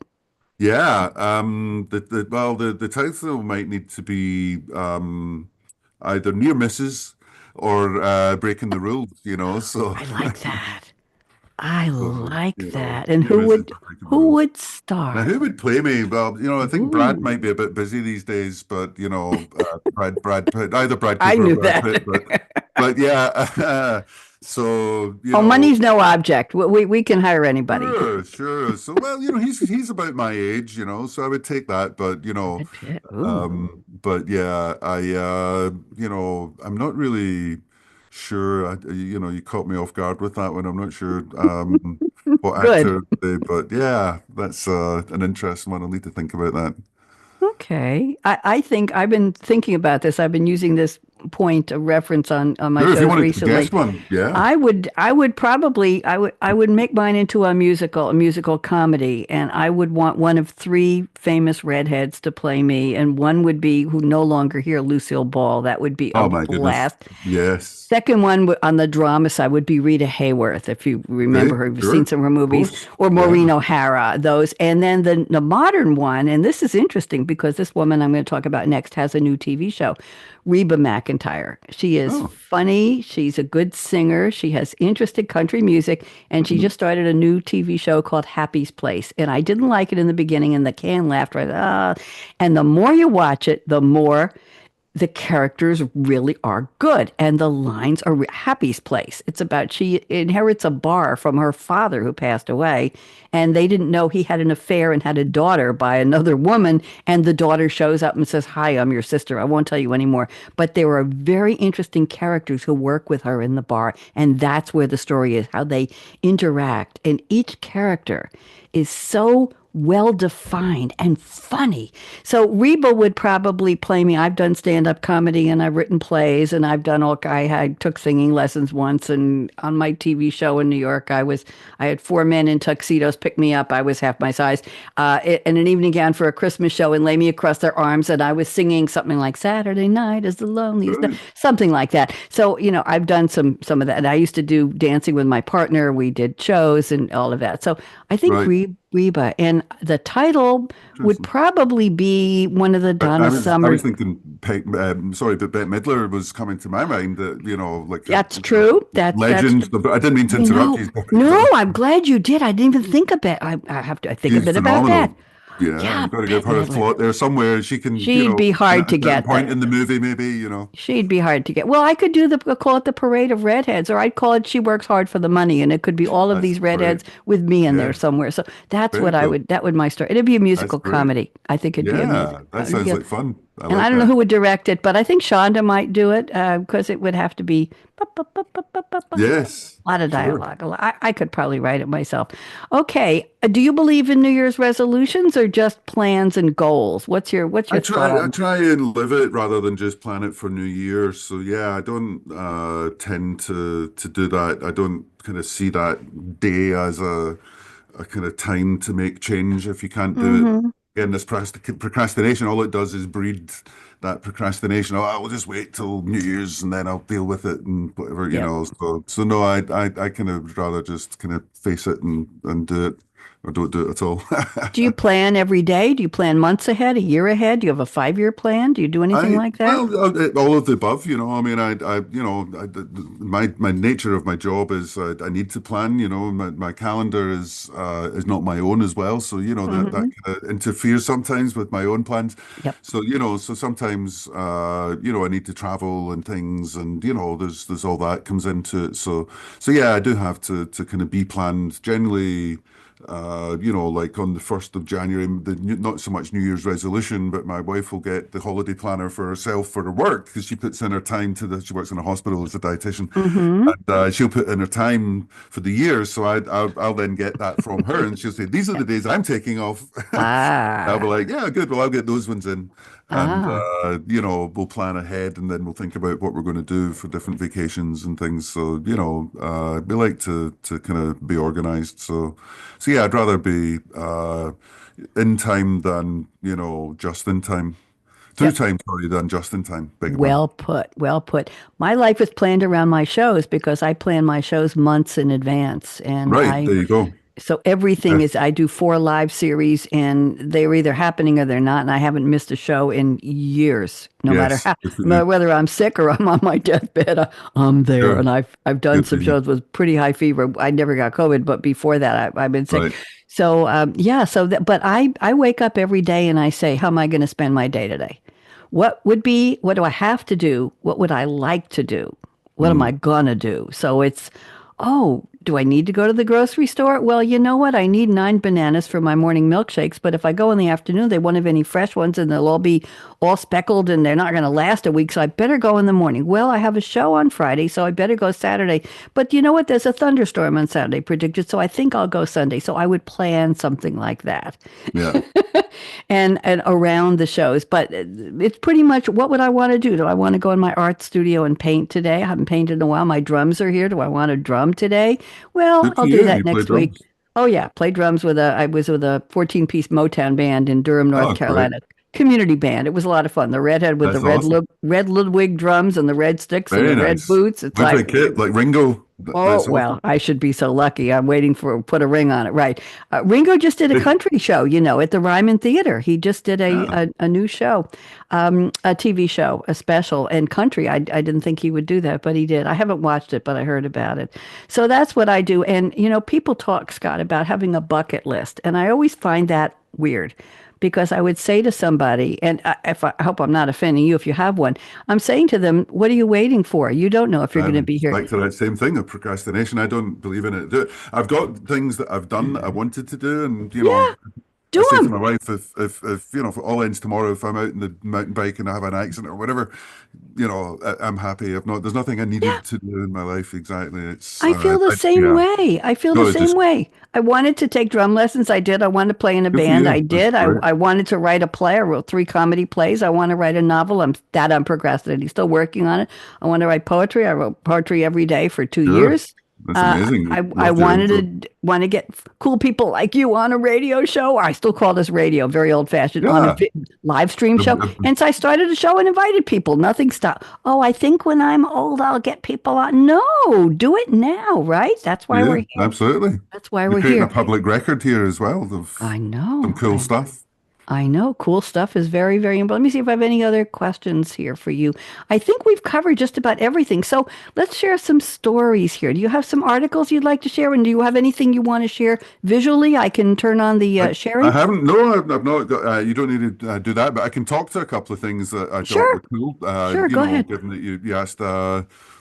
Yeah, the title might need to be either near misses or breaking the rules. So
I like that. I
so,
like that. And
near misses or breaking the
who
rules.
would
Now,
star?
who would play me? Well, I think Brad
Ooh,
might be a bit busy these days, but Brad Pitt, either Brad
I
Cooper or
knew
Brad
that.
Pitt, but yeah. So
Oh, money's no object. We can hire anybody.
sure. So well, he's about my age, so I would take that. But
Brad Pitt. Ooh.
but yeah, I'm not really sure. You caught me off guard with that one. I'm not sure what
Good.
actor but yeah, that's an interesting one. I'll need to think about that.
Okay. I think I've been thinking about this. I've been using this point of reference on my
Sure, if you
shows
wanted to
recently.
guess one, yeah.
I would make mine into a musical comedy, and I would want one of three famous redheads to play me, and one would be who no longer here, Lucille Ball. That would be a
Oh my goodness.
blast.
Yes.
Second one on the drama side would be Rita Hayworth, if you remember
Okay,
her, you've
sure.
seen some of her
Of
movies,
course.
or
Yeah.
Maureen O'Hara, those. And then the modern one, and this is interesting because this woman I'm going to talk about next has a new TV show, Reba McEntire. She is
Oh.
funny. She's a good singer. She has interest in country music, and she
Mhm.
just started a new TV show called Happy's Place. And I didn't like it in the beginning, and the can laughed right. And the more you watch it, the more the characters really are good and the lines are Happy's Place. It's about she inherits a bar from her father who passed away, and they didn't know he had an affair and had a daughter by another woman, and the daughter shows up and says, "Hi, I'm your sister. I won't tell you anymore." But there are very interesting characters who work with her in the bar, and that's where the story is, how they interact, and each character is so well defined and funny. So Reba would probably play me. I've done stand-up comedy and I've written plays and I've done all. I took singing lessons once, and on my TV show in New York, I had four men in tuxedos pick me up. I was half my size, in an evening gown for a Christmas show and lay me across their arms, and I was singing something like "Saturday Night is the loneliest night,"
Right.
something like that. So I've done some of that. And I used to do dancing with my partner. We did shows and all of that. So I think
Right.
Reba, and the title would
Interesting.
probably be one of the
I
Donna
was
Summer.
thinking, sorry, but Bette Midler was coming to my mind that, like a
That's true. That's
legend. I didn't mean to
I
interrupt
know.
you.
No, I'm glad you did. I didn't even think of it. I have to think a
She's
bit about that.
phenomenal. Yeah,
Yeah,
you've got to give
Bette
her a
Midler.
slot there somewhere. She can,
She'd be
in
hard
at
to
a certain
get.
point
That
in the movie, maybe.
she'd be hard to get. Well, I could do the call it the Parade of Redheads, or I'd call it She Works Hard for the Money, and it could be all of
That's
these
great.
redheads with me in there
Yeah,
somewhere. So that's
very
what I
cool.
would. That would my story. It'd be a
That's
musical
great.
comedy. I think it'd be a music.
Yeah, that sounds like fun. I
And I
like
don't know
that.
who would direct it, but I think Shonda might do it because it would have to be
Yes,
a lot of
sure.
dialogue. I could probably write it myself. Okay, do you believe in New Year's resolutions or just plans and goals? What's your thought
I
on?
try and live it rather than just plan it for New Year. So yeah, I don't tend to do that. I don't kind of see that day as a kind of time to make change if you can't do it.
Hmm.
Again, this procrastination, all it does is breed that procrastination. Oh, I'll just wait till New Year's and then I'll deal with it and whatever,
Yep.
So no, I kind of rather just kind of face it and do it or don't do it at all.
Do you plan every day? Do you plan months ahead, a year ahead? Do you have a 5-year plan? Do you do anything like that?
All of the above. I mean, my nature of my job is I need to plan. My calendar is not my own as well, so that
Hmm.
kind of interferes sometimes with my own plans.
Yep.
So so sometimes I need to travel and things, and there's all that comes into it. So yeah, I do have to kind of be planned generally. like on the 1st of January, not so much New Year's resolution, but my wife will get the holiday planner for herself for her work because she puts in her time she works in a hospital as a dietitian,
Mm-hmm.
and she'll put in her time for the year. So I'll then get that from her, and she'll say, "These are the days I'm taking off." I'll be
Ah,
like, "Yeah, good. Well, I'll get those ones in." And
ah.
we'll plan ahead, and then we'll think about what we're going to do for different vacations and things. So we like to kind of be organized. So yeah, I'd rather be in time than just in time, through
Yep.
time, sorry, than just in time. Beg your pardon.
Well put. Well put. My life is planned around my shows because I plan my shows months in advance. And
Right, there you go.
so everything
Yeah,
is, I do 4 live series and they're either happening or they're not. And I haven't missed a show in years, no matter
yes,
how,
good for
no matter
you.
whether I'm sick or I'm on my deathbed, I'm there.
Sure,
And I've done
good for
some
you.
shows with pretty high fever. I never got COVID, but before that, I've been sick.
Right.
So, yeah, but I wake up every day and I say, how am I going to spend my day today? What do I have to do? What would I like to do? What am I
Mm.
gonna do? So it's, oh, do I need to go to the grocery store? Well, you know what? I need 9 bananas for my morning milkshakes, but if I go in the afternoon, they won't have any fresh ones and they'll all be all speckled and they're not going to last a week. So I better go in the morning. Well, I have a show on Friday, so I better go Saturday. But you know what? There's a thunderstorm on Saturday predicted, so I think I'll go Sunday. So I would plan something like that
Yeah.
and around the shows. But it's pretty much, what would I want to do? Do I want to go in my art studio and paint today? I haven't painted in a while. My drums are here. Do I want to drum today? Well,
Good for
I'll do
you.
that
You play
next week.
drums.
Oh yeah, play drums I was with a 14-piece Motown band in Durham, North
Oh, great.
Carolina. Community band. It was a lot of fun. The redhead with the
That's awesome.
red Ludwig drums and the red sticks and
Very
the red
nice.
boots. It's
With a
like,
kid like Ringo.
oh,
That's
well,
awesome.
I should be so lucky. I'm waiting for put a ring on it. Right. Ringo just did a country show, at the Ryman Theater. He just did
Yeah.
a new show, a TV show, a special, and country. I didn't think he would do that, but he did. I haven't watched it, but I heard about it. So that's what I do. And, people talk, Scott, about having a bucket list. And I always find that weird because I would say to somebody, and I hope I'm not offending you if you have one, I'm saying to them, what are you waiting for? You don't know if you're going to
I'm
be here.
back to that same thing of procrastination. I don't believe in it. I've got things that I've done that I wanted to do, and
Yeah,
I
do
say to
them.
my wife, if if it all ends tomorrow, if I'm out in the mountain bike and I have an accident or whatever, I'm happy. If not, there's nothing I
Yeah,
needed to do in my life exactly. It's
I feel the same
yeah,
way. I feel the
no, it
same
just
way. I wanted to take drum lessons. I did. I wanted to play in a
good for
band. I
you. That's
did.
great.
I wanted to write a play. I wrote 3 comedy plays. I want to write a novel. I'm procrastinating. Still working on it. I want to write poetry. I wrote poetry every day for two
Sure,
years.
that's amazing.
I
Love to hear it.
wanted to want to get cool people like you on a radio show. I still call this radio, very old fashioned, on a
Yeah.
live stream show. And so I started a show and invited people. Nothing stopped. Oh, I think when I'm old, I'll get people on. No, do it now, right? That's why we're
Yeah,
here.
absolutely.
That's why
You're
we're
creating a
here.
public record here as well of
I
some
know.
cool stuff.
I know. Cool stuff is very, very important. Let me see if I have any other questions here for you. I think we've covered just about everything. So let's share some stories here. Do you have some articles you'd like to share? And do you have anything you want to share visually? I can turn on the
I
sharing.
haven't, no, I've not got, you don't need to do that, but I can talk to a couple of things that I thought
Sure.
were cool,
Sure. Go ahead.
given that you asked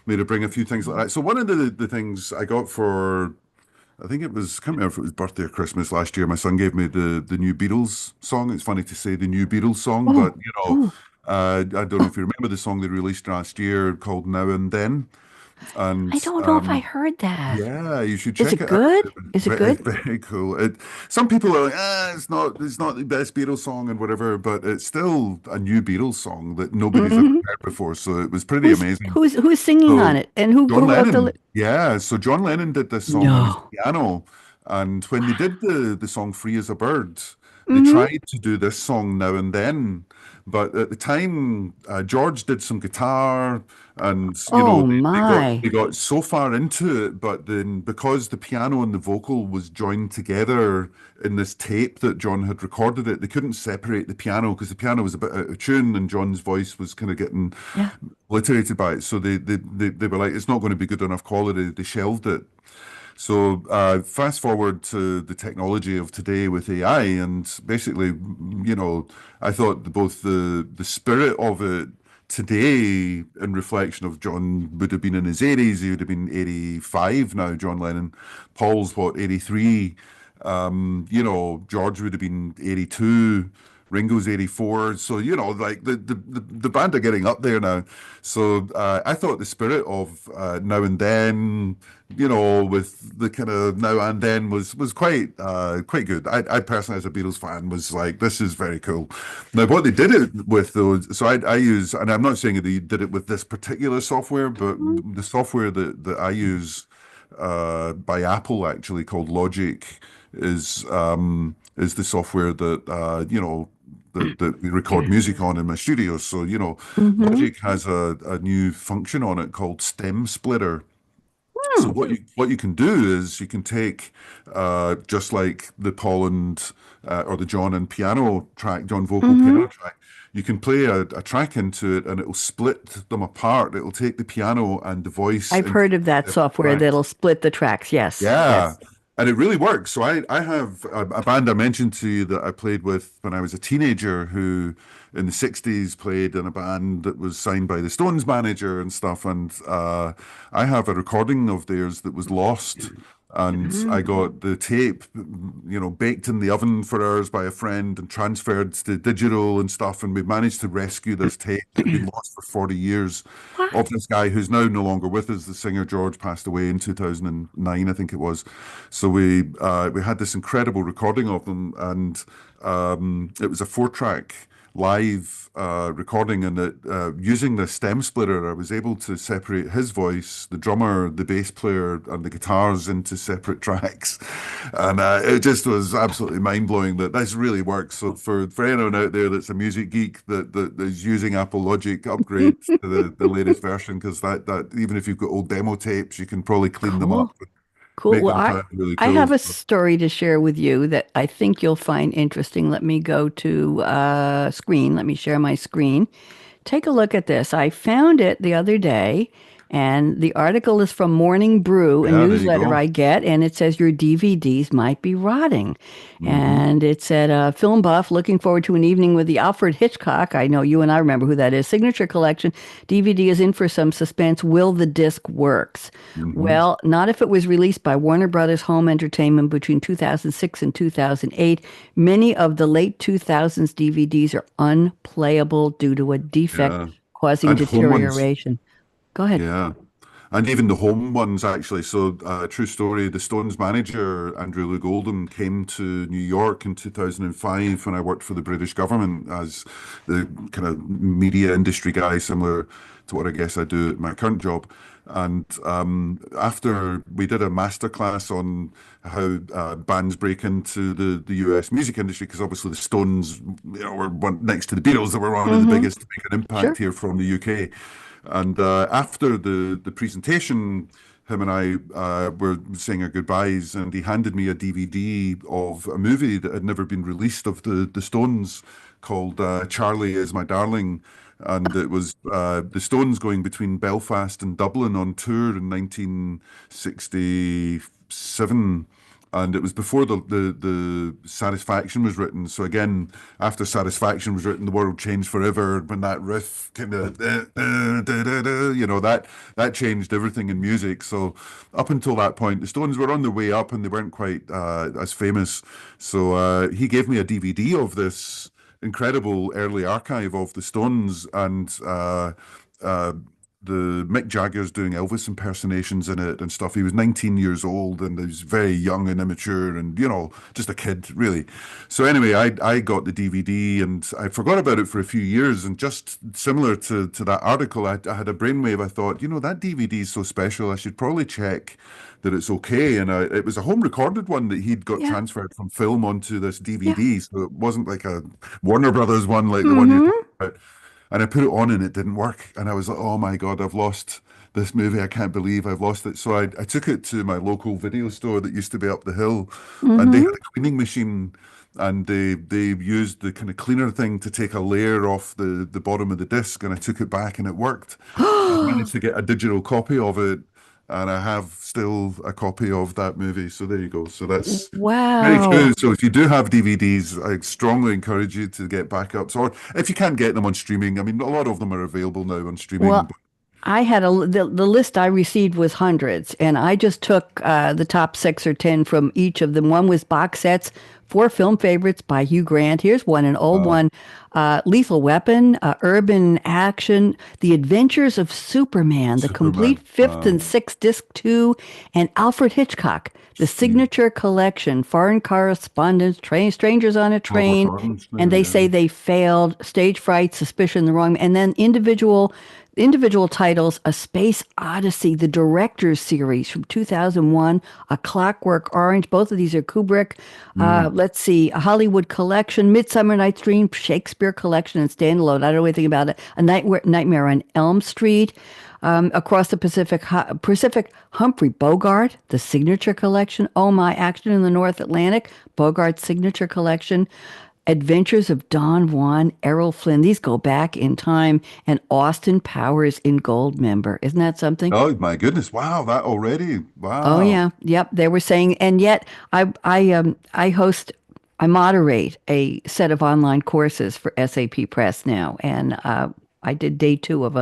me to bring a few things like that. So one of the things I got for, I think it was, I can't remember if it was birthday or Christmas last year, my son gave me the new Beatles song. It's funny to say the new Beatles song, but,
Oh, oh,
I don't know if you remember the song they released last year called Now and Then. And
I don't know if I heard that.
yeah, you should
Is
check
it
it out.
good? Is it
Very,
good?
very cool. Some people are like, it's not the best Beatles song and whatever, but it's still a new Beatles song that nobody's ever
Hmm.
heard before. So it was pretty
Who's
amazing.
who's singing on
So
it? And who
John
who wrote the?
Lennon, yeah. So John Lennon did this song on his
No.
piano, and when they did the song "Free as a Bird," they
Hmm.
tried to do this song now and then, but at the time, George did some guitar, and
Oh
they got
my.
they got so far into it, but then because the piano and the vocal was joined together in this tape that John had recorded it, they couldn't separate the piano because the piano was a bit out of tune, and John's voice was kind of getting
Yeah.
obliterated by it. So they were like, it's not going to be good enough quality. They shelved it. So fast forward to the technology of today with AI, and basically, I thought both the spirit of it today, in reflection of John, would have been in his 80s. He would have been 85 now, John Lennon. Paul's what, 83. George would have been 82, Ringo's 84. So, like the band are getting up there now. So I thought the spirit of Now and Then, with the kind of Now and Then was quite good. I personally, as a Beatles fan, was like, this is very cool. Now, what they did it with those, so I use, and I'm not saying that they did it with this particular software, but
Mhm.
the software that I use by Apple actually called Logic is the software that that we record music on in my studio. So,
Mhm.
Logic has a new function on it called Stem Splitter. So
Hmm.
what you can do is you can take just like the Paul and or the John and piano track, John vocal piano
Mhm.
track, you can play a track into it and it'll split them apart. It'll take the piano and the voice
I've
into
heard of that
separate
software
tracks.
that'll split the tracks. Yes.
Yeah.
Yes.
And it really works. So I have a band I mentioned to you that I played with when I was a teenager who in the 60s played in a band that was signed by the Stones manager and stuff. And I have a recording of theirs that was lost. And I
Mhm.
got the tape, baked in the oven for hours by a friend and transferred to digital and stuff. And we managed to rescue this tape that had been lost for 40 years
What?
of this guy who's now no longer with us. The singer George passed away in 2009, I think it was. So we had this incredible recording of them, and it was a four-track live recording, and using the stem splitter, I was able to separate his voice, the drummer, the bass player, and the guitars into separate tracks, and it just was absolutely mind-blowing that this really works. So for anyone out there that's a music geek that is using Apple Logic, upgrade to the latest version because that even if you've got old demo tapes, you can probably clean them up
Cool. Cool.
make
Well,
them sound really
I
cool.
have a story to share with you that I think you'll find interesting. Let me go to screen. Let me share my screen. Take a look at this. I found it the other day, and the article is from Morning Brew, a
Yeah, there you
newsletter
go.
I get, and it says your DVDs might be rotting.
Hmm.
And it said, film buff looking forward to an evening with the Alfred Hitchcock. I know you and I remember who that is. Signature collection. DVD is in for some suspense. Will the disc works?
Hmm.
Well, not if it was released by Warner Brothers Home Entertainment between 2006 and 2008. Many of the late 2000s DVDs are unplayable due to a defect
Yeah.
causing
And home ones.
deterioration. Go ahead.
Yeah. And even the home ones, actually. So, true story, the Stones manager, Andrew Loog Oldham, came to New York in 2005 when I worked for the British government as the kind of media industry guy, similar to what I guess I do at my current job. And after we did a masterclass on how bands break into the US music industry, because obviously the Stones, were one, next to the Beatles, that were one of the
Mm-hmm.
biggest to make an impact
Sure.
here from the UK. And after the presentation, him and I were saying our goodbyes, and he handed me a DVD of a movie that had never been released of the Stones called Charlie Is My Darling. And it was the Stones going between Belfast and Dublin on tour in 1967. And it was before the Satisfaction was written. So again, after Satisfaction was written, the world changed forever. When that riff kind of, that changed everything in music. So up until that point, the Stones were on their way up, and they weren't quite as famous. So he gave me a DVD of this incredible early archive of the Stones, and uh, the Mick Jagger's doing Elvis impersonations in it and stuff. He was 19 years old and he was very young and immature and, just a kid, really. So anyway, I got the DVD and I forgot about it for a few years. And just similar to that article, I had a brainwave. I thought, that DVD is so special. I should probably check that it's okay. And it was a home recorded one that he'd got
Yeah.
transferred from film onto this
Yeah.
DVD. So it wasn't like a Warner Brothers one like the one you're talking
Mm-hmm.
about. And I put it on and it didn't work. And I was like, oh my God, I've lost this movie. I can't believe I've lost it. So I took it to my local video store that used to be up the hill, and they had
Mm-hmm.
a cleaning machine, and they used the kind of cleaner thing to take a layer off the bottom of the disc. And I took it back and it worked. I managed to get a digital copy of it. And I have still a copy of that movie. So there you go. So that's very
Wow.
true. So if you do have DVDs, I strongly encourage you to get backups, or if you can't get them on streaming, I mean, a lot of them are available now on
Well,
streaming.
I had the list I received was hundreds, and I just took the top 6 or 10 from each of them. One was box sets, four film favorites by Hugh Grant. Here's one, an old
Wow.
one, Lethal Weapon, Urban Action, The Adventures of Superman, the complete
Superman.
fifth and sixth disc two, and Alfred Hitchcock, the
Mm.
signature collection, Foreign Correspondence, Strangers on a
Robert
Train,
Gordon's
and
there,
they
yeah.
say they failed, Stage Fright, Suspicion, The Wrong, and then individual titles: A Space Odyssey, the director's series from 2001, A Clockwork Orange. Both of these are Kubrick.
Mm.
Let's see, A Hollywood Collection, Midsummer Night's Dream, Shakespeare Collection, and standalone. I don't know anything about it. A Nightmare on Elm Street. Across the Pacific, Humphrey Bogart, the Signature Collection. Oh My, Action in the North Atlantic, Bogart's Signature Collection. Adventures of Don Juan, Errol Flynn. These go back in time. And Austin Powers in Gold member. Isn't that something?
Oh my goodness. Wow, that already.
Oh
Wow.
yeah, yep. They were saying, and yet I moderate a set of online courses for SAP Press now, and I did day two of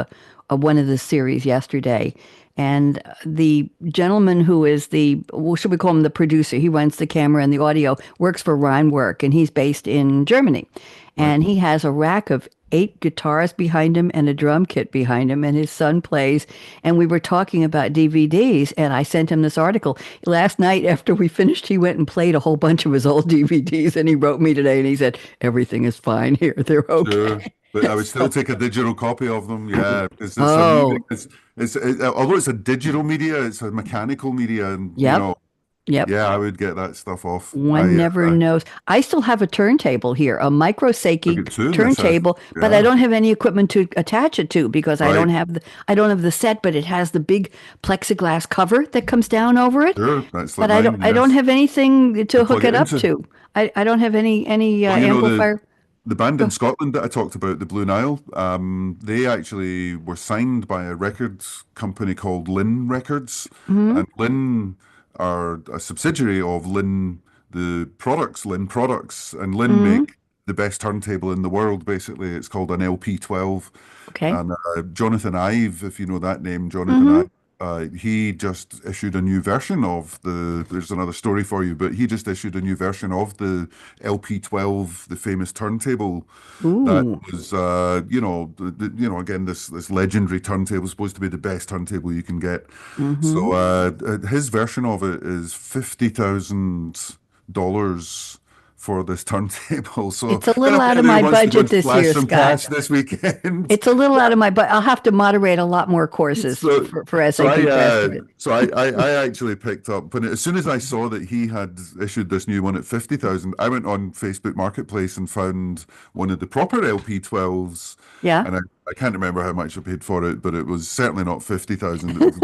one of the series yesterday. And the gentleman who is well, should we call him the producer? He runs the camera and the audio, works for Rheinwerk, and he's based in Germany.
Right.
And he has a rack of 8 guitars behind him and a drum kit behind him, and his son plays. And we were talking about DVDs, and I sent him this article. Last night, after we finished, he went and played a whole bunch of his old DVDs, and he wrote me today, and he said, everything is fine here. They're
Sure.
okay.
But I would still
So,
take a digital copy of them. Yeah, because it's a medium.
oh,
Although it's a digital media, it's a mechanical media, and
yep, yep.
yeah, I would get that stuff off.
One never knows. I still have a turntable here, a micro
I
Seiki
get two in this house.
turntable, but I
Yeah,
don't have any equipment to attach it to because
right.
I don't have the set, but it has the big plexiglass cover that comes down over it.
Sure, that's like
But
mine.
I don't
Yes,
have anything
to
to
plug
hook
it
it up
into.
to. I don't have any
Well,
amplifier.
the band in
Go-
Scotland that I talked about, the Blue Nile, they actually were signed by a records company called Lynn Records,
Mhm.
and Lynn are a subsidiary of Lynn, the products, Lynn Products, and Lynn
Mhm.
make the best turntable in the world. Basically, it's called an LP12,
Okay.
and Jonathan Ive, if you know that name, Jonathan
Mhm.
Ive. He just issued a new version of there's another story for you, but he just issued a new version of the LP12, the famous turntable that
Ooh.
was, again, this legendary turntable, supposed to be the best turntable you can get. So
Mhm.
his version of it is $50,000 for this turntable. So
It's a
if
little out of
anybody
my
wants to go
budget
and
this
splash
year,
some
Scott.
cash this weekend,
It's a little out of my budget. I'll have to moderate a lot more courses
so
for
so I
SAP Press
uh
for it.
so I actually picked up when as soon as I saw that he had issued this new one at 50,000, I went on Facebook Marketplace and found one of the proper LP12s,
Yeah.
and I can't remember how much I paid for it, but it was certainly not 50,000. It was,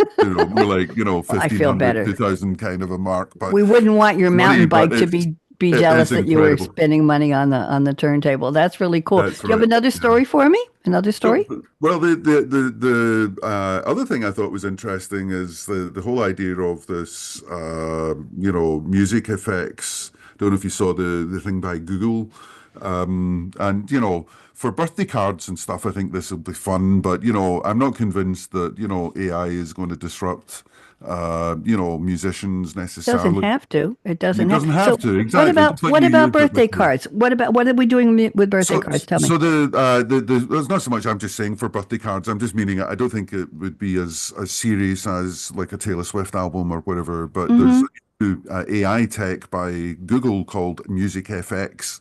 more like,
Well, I feel
1,500,
better.
2,000 kind of a mark. But
We wouldn't want your
it's money,
mountain
but
bike to be
it
jealous
is
that you were
incredible.
spending money on the turntable. That's really cool. Do
That's
you have
right.
another
Yeah.
story for me? Another
So,
story?
well, the other thing I thought was interesting is the whole idea of this, music effects. Don't know if you saw the thing by Google, and for birthday cards and stuff. I think this will be fun, but I'm not convinced that AI is going to disrupt, musicians
Doesn't
necessarily.
have to. It
It
doesn't have.
doesn't have
So
to, exactly. Just like
what
you
about
used it
birthday
with your
cards? What are we doing with birthday
so,
cards? Tell me.
so there's not so much I'm just saying for birthday cards. I'm just meaning I don't think it would be as serious as like a Taylor Swift album or whatever. But there's
Hmm.
AI tech by Google called Music FX,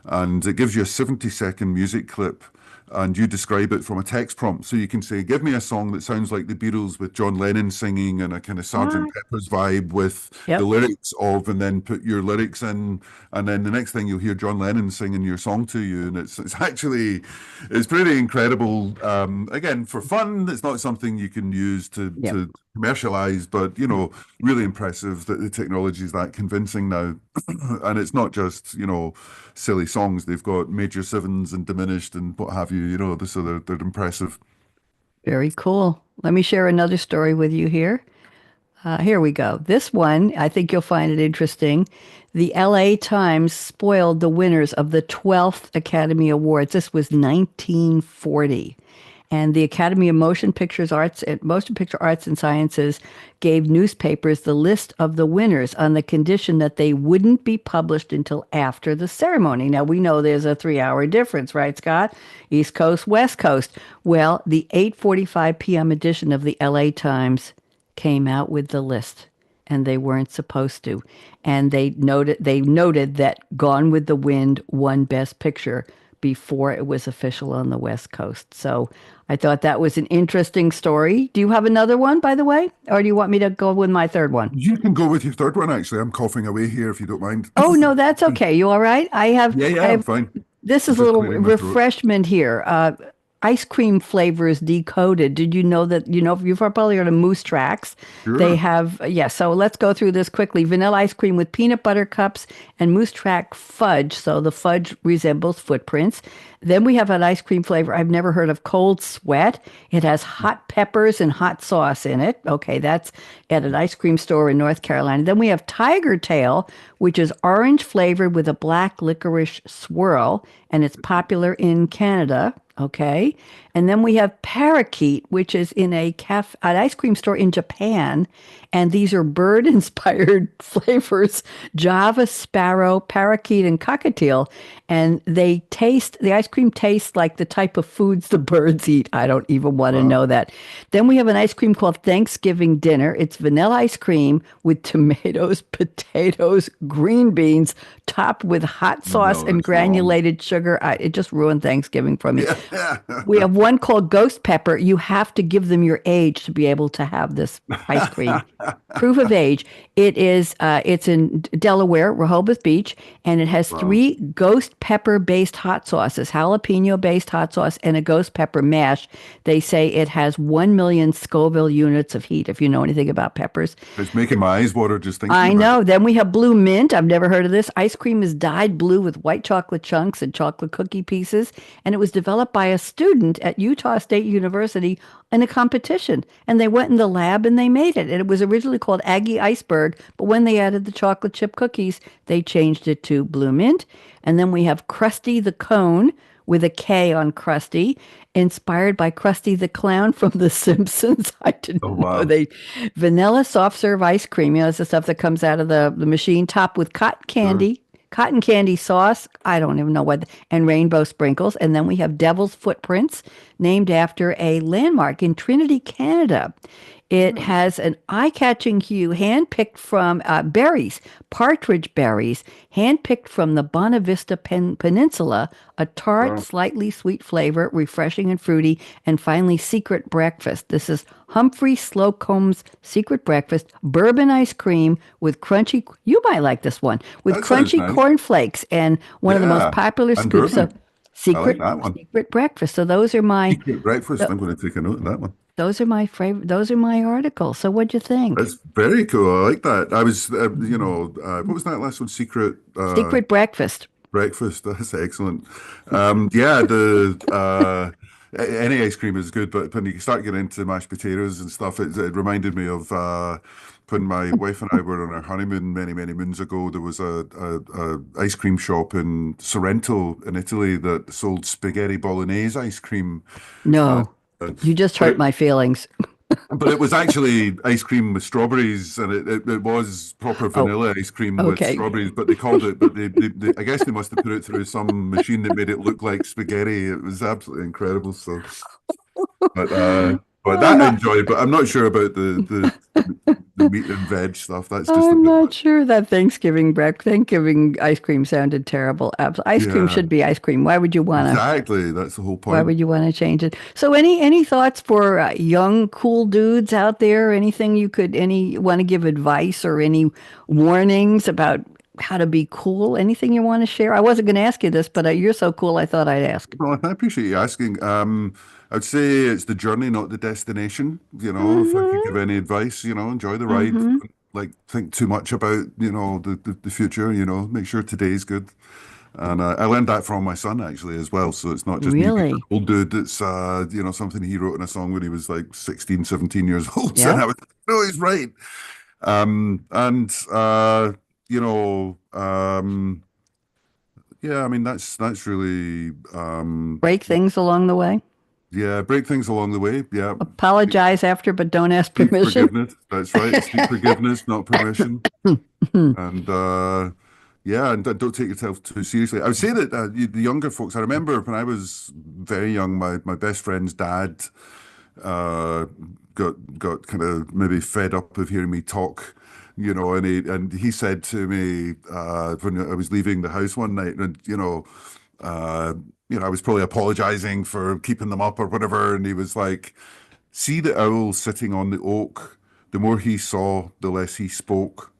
and it gives you a 70-second music clip, and you describe it from a text prompt. So you can say, "Give me a song that sounds like the Beatles with John Lennon singing and a kind of Sergeant
What?
Pepper's vibe with the
Yep.
lyrics of," and then put your lyrics in, and then the next thing you'll hear John Lennon singing your song to you, and it's actually it's pretty incredible. Again, for fun, it's not something you can use
Yep.
to commercialize, but really impressive that the technology is that convincing now. And it's not just, silly songs. They've got major sevens and diminished and what have you, so they're impressive.
Very cool. Let me share another story with you here. Here we go. This one, I think you'll find it interesting. The LA Times spoiled the winners of the 12th Academy Awards. This was 1940. And the Academy of Motion Picture Arts and Sciences gave newspapers the list of the winners on the condition that they wouldn't be published until after the ceremony. Now we know there's a 3-hour difference, right, Scott? East Coast, West Coast. Well, the 8:45 p.m. edition of the LA Times came out with the list, and they weren't supposed to. And they noted that Gone with the Wind won Best Picture before it was official on the West Coast. So I thought that was an interesting story. Do you have another one, by the way? Or do you want me to go with my third one?
You can go with your third one, actually. I'm coughing away here if you don't mind.
Oh, no, that's okay. You all right? I have,
Yeah,
I
yeah, I'm
have,
fine.
this
I'm
is a
just
little
clearing my throat.
refreshment here. Ice cream flavors decoded. Did you know that, you've probably heard of Moose Tracks? They
Sure.
have, yeah, so let's go through this quickly. Vanilla ice cream with peanut butter cups and Moose Track fudge. So the fudge resembles footprints. Then we have an ice cream flavor I've never heard of, Cold Sweat. It has hot peppers and hot sauce in it. Okay, that's at an ice cream store in North Carolina. Then we have Tiger Tail, which is orange flavored with a black licorice swirl, and it's popular in Canada. Okay. And then we have Parakeet, which is in an ice cream store in Japan. And these are bird inspired flavors, Java, sparrow, parakeet, and cockatiel. And the ice cream tastes like the type of foods the birds eat. I don't even want to know
Wow.
that. Then we have an ice cream called Thanksgiving Dinner. It's vanilla ice cream with tomatoes, potatoes, green beans, topped with hot sauce
No,
and
that's wrong.
granulated sugar. It just ruined Thanksgiving for me.
Yeah.
We have one called Ghost Pepper. You have to give them your age to be able to have this ice cream. Proof of age. It's in Delaware, Rehoboth Beach, and it has
Wow.
three ghost pepper based hot sauces, jalapeno based hot sauce, and a ghost pepper mash. They say it has 1 million Scoville units of heat, if you know anything about peppers.
It's making my eyes water just thinking
I
about it.
know. Then we have blue mint. I've never heard of this. Ice cream is dyed blue with white chocolate chunks and chocolate cookie pieces. And it was developed by a student at Utah State University in a competition. And they went in the lab and they made it. And it was originally called Aggie Iceberg. But when they added the chocolate chip cookies, they changed it to blue mint. And then we have Krusty the Cone with a K on Krusty, inspired by Krusty the Clown from The Simpsons. I
Oh,
didn't know
wow.
they vanilla soft serve ice cream. It's the stuff that comes out of the machine, topped with
Sure.
cotton candy sauce. I don't even know what, and rainbow sprinkles. And then we have Devil's Footprints, named after a landmark in Trinity, Canada. It
Yeah.
has an eye-catching hue, handpicked from berries, partridge berries, handpicked from the Bonavista Peninsula, a tart,
Wow.
slightly sweet flavor, refreshing and fruity, and finally, Secret Breakfast. This is Humphrey Slocum's Secret Breakfast, bourbon ice cream with crunchy, you might like this one, with
That sounds
crunchy
nice.
cornflakes and one of the most
Yeah.
popular
And
scoops of
bourbon. I like
Secret
that one.
Secret Breakfast. So those are my
Secret breakfast. I'm going to take a note of that one.
those are my favorite. Those are my articles. So what'd you think?
That's very cool. I like that. I was, what was that last one? Secret
Secret breakfast.
breakfast. That's excellent. Yeah, any ice cream is good, but when you start getting into mashed potatoes and stuff, it reminded me of when my wife and I were on our honeymoon many, many moons ago. There was a ice cream shop in Sorrento in Italy that sold spaghetti bolognese ice cream. Uh,
No, you just
but
hurt
it,
my feelings.
but it was actually ice cream with strawberries, and it was proper
Oh,
vanilla ice cream with
okay.
strawberries. But they called it, but I guess they must have put it through some machine that made it look like spaghetti. It was absolutely incredible. So, but uh, but
I'm
that I
not.
enjoyed. But I'm not sure about the meat and veg stuff. That's just a
I'm
bit
not
much.
sure that Thanksgiving ice cream sounded terrible. Ice cream
Yeah,
should be ice cream.
exactly. That's the whole
Why
point.
would you want to change it? So any thoughts for young cool dudes out there? Anything you could any want to give advice or any warnings about how to be cool? Anything you want to share? I wasn't going to ask you this, but you're so cool, I thought I'd ask.
Well, I appreciate you asking. I'd say it's the journey, not the destination. If I could
Mm-hmm.
give any advice, enjoy the ride.
Mm-hmm.
Don't, like think too much about, the future. Make sure today's good. And I learned that from my son actually as well. So it's not just me being an
Really?
old dude. It's something he wrote in a song when he was like 16, 17 years old. And
Yeah.
I was, no, he's right. And you know, yeah, I mean that's really
Break things along the way.
Yeah, break things along the way. Yeah.
Apologize after, but don't ask
Seek
permission.
forgiveness. That's right. Seek forgiveness, not permission. And yeah, and don't take yourself too seriously. I would say that the younger folks, I remember when I was very young, my best friend's dad uh, got kind of maybe fed up of hearing me talk, and he said to me when I was leaving the house one night, and uh, I was probably apologizing for keeping them up or whatever, and he was like, "See the owl sitting on the oak. The more he saw, the less he spoke."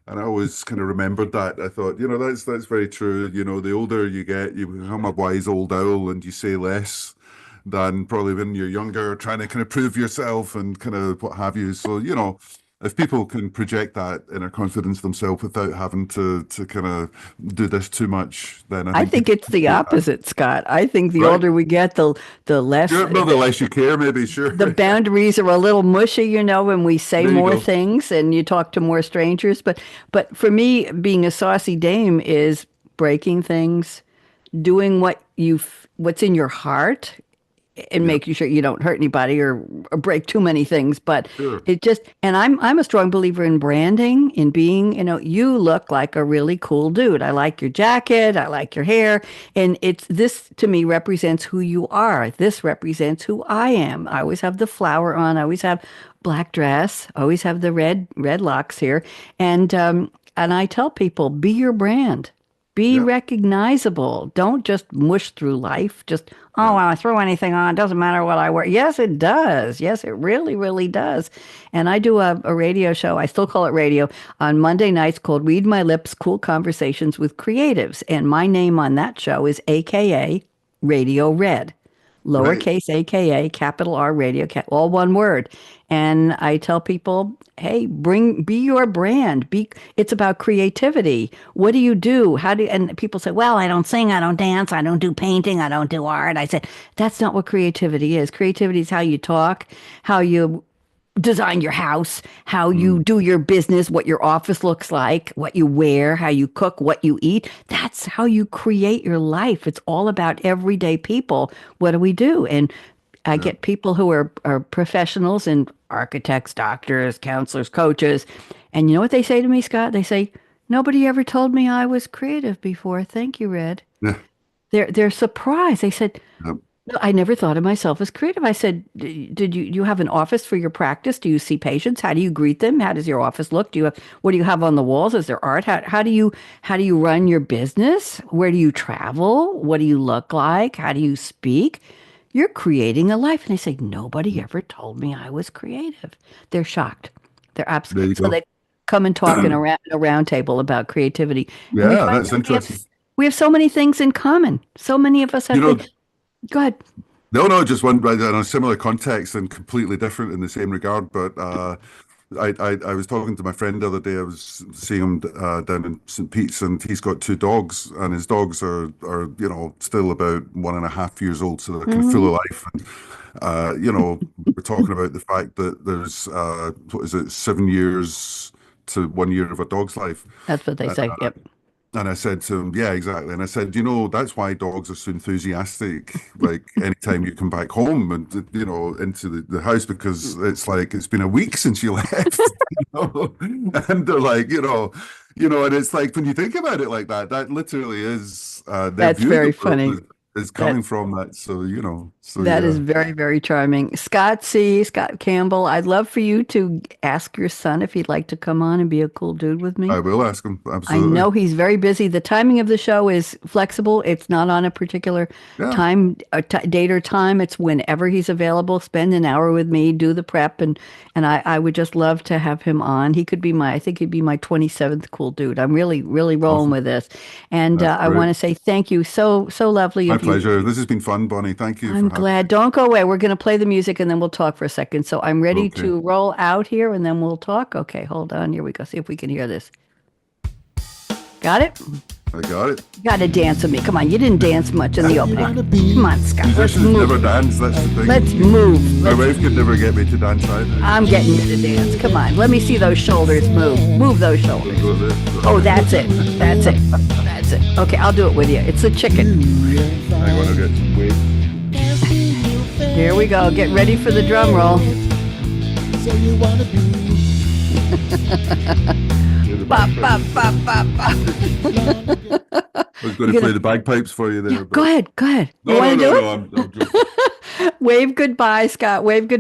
And I always kind of remembered that. I thought, that's very true. The older you get, you become a wise old owl and you say less than probably when you're younger, trying to kind of prove yourself and kind of what have you. So, if people can project that inner confidence themselves without having to kind of do this too much, then I
I
think
think
people
it's the
appreciate that.
opposite, Scott. I think the
Right?
older we get, the less
Sure. No, the less you care, maybe. Sure.
the boundaries are a little mushy, when we say
There you
more
go.
things and you talk to more strangers. But for me, being a saucy dame is breaking things, doing what's in your heart, and
Yeah.
making sure you don't hurt anybody or break too many things. But
Sure.
and I'm a strong believer in branding, in being, you look like a really cool dude. I like your jacket, I like your hair, and it's this to me represents who you are. This represents who I am. I always have the flower on, I always have black dress, I always have the red locks here, and I tell people, be your brand. Be
Yeah.
recognizable. Don't just mush through life. Just, oh,
Yeah.
well, I throw anything on. Doesn't matter what I wear. Yes, it does. Yes, it really, really does. And I do a radio show. I still call it radio on Monday nights called Read My Lips, Cool Conversations with Creatives. And my name on that show is AKA Radio Red.
Right.
Lowercase AKA, capital R radio, all one word. And I tell people, hey, be your brand. It's about creativity. What do you do? And people say, well, I don't sing, I don't dance, I don't do painting, I don't do art. I said, that's not what creativity is. Creativity is how you talk, how you design your house, how you
Mm.
do your business, what your office looks like, what you wear, how you cook, what you eat. That's how you create your life. It's all about everyday people. What do we do? And I
Yeah.
get people who are professionals and architects, doctors, counselors, coaches. And you know what they say to me, Scott? They say, nobody ever told me I was creative before. Thank you, Red.
Yeah.
They're surprised. They said,
Yeah.
no, I never thought of myself as creative. I said, did you have an office for your practice? Do you see patients? How do you greet them? How does your office look? What do you have on the walls? Is there art? How do you run your business? Where do you travel? What do you look like? How do you speak? You're creating a life. And they say, nobody ever told me I was creative. They're shocked. They're
There
absolutely
you
so
go.
they come and talk in a round table about creativity. And we
Yeah,
find
that's
that
interesting.
we have so many things in common. So many of us
You
have
know,
things. Go ahead.
no, no, just one right in a similar context and completely different in the same regard. But I was talking to my friend the other day. I was seeing him down in St. Pete's, and he's got two dogs, and his dogs are still about 1.5 years old, so they're kind of full
Mhm.
of life. And we're talking about the fact that there's what is it, 7 years to 1 year of a dog's life.
That's what they say. Yep.
And I said to him, yeah, exactly. And I said, that's why dogs are so enthusiastic. Like anytime you come back home and, into the house, because it's like, it's been a week since you left, and they're like, and it's like, when you think about it like that, that literally is their
That's
view of
very
the world
funny.
is
That
coming from that. So
that is
yeah,
very, very charming. Scott Campbell, I'd love for you to ask your son if he'd like to come on and be a cool dude with me.
I will ask him.
I
Absolutely.
know he's very busy. The timing of the show is flexible. It's not on a particular
Yeah.
date or time. It's whenever he's available. Spend an hour with me, do the prep, and I would just love to have him on. I think he'd be my 27th cool dude. I'm really, really rolling
Awesome.
with this. And
That's
I want
great.
to say thank you. So lovely
My
of you.
pleasure. This has been fun, Bonnie. Thank you
I'm
for having
glad. Don't go away. We're going to play the music and then we'll talk for a second. So I'm
me.
ready
Okay.
to roll out here and then we'll talk. Okay, hold on. Here we go. See if we can hear this. Got it?
I got it.
You got to dance with me. Come on. You didn't dance much in the opening. Come on, Scott. Let's
Musicians never
move.
dance, that's the thing.
Let's move.
My wife could never get me to dance either.
I'm getting you to dance. Come on. Let me see those shoulders move. Move those shoulders.
Go there.
Oh, that's it. That's it. That's it. Okay, I'll do it with you. It's the chicken.
I want to get some weight.
we go. Get ready for the drum roll.
So you wanna be
Bop, bop, bop, bop, bop.
I was going to play the bagpipes for you there.
Go ahead. You
No,
want to do it?
I'm joking.
Wave goodbye, Scott. Wave goodbye.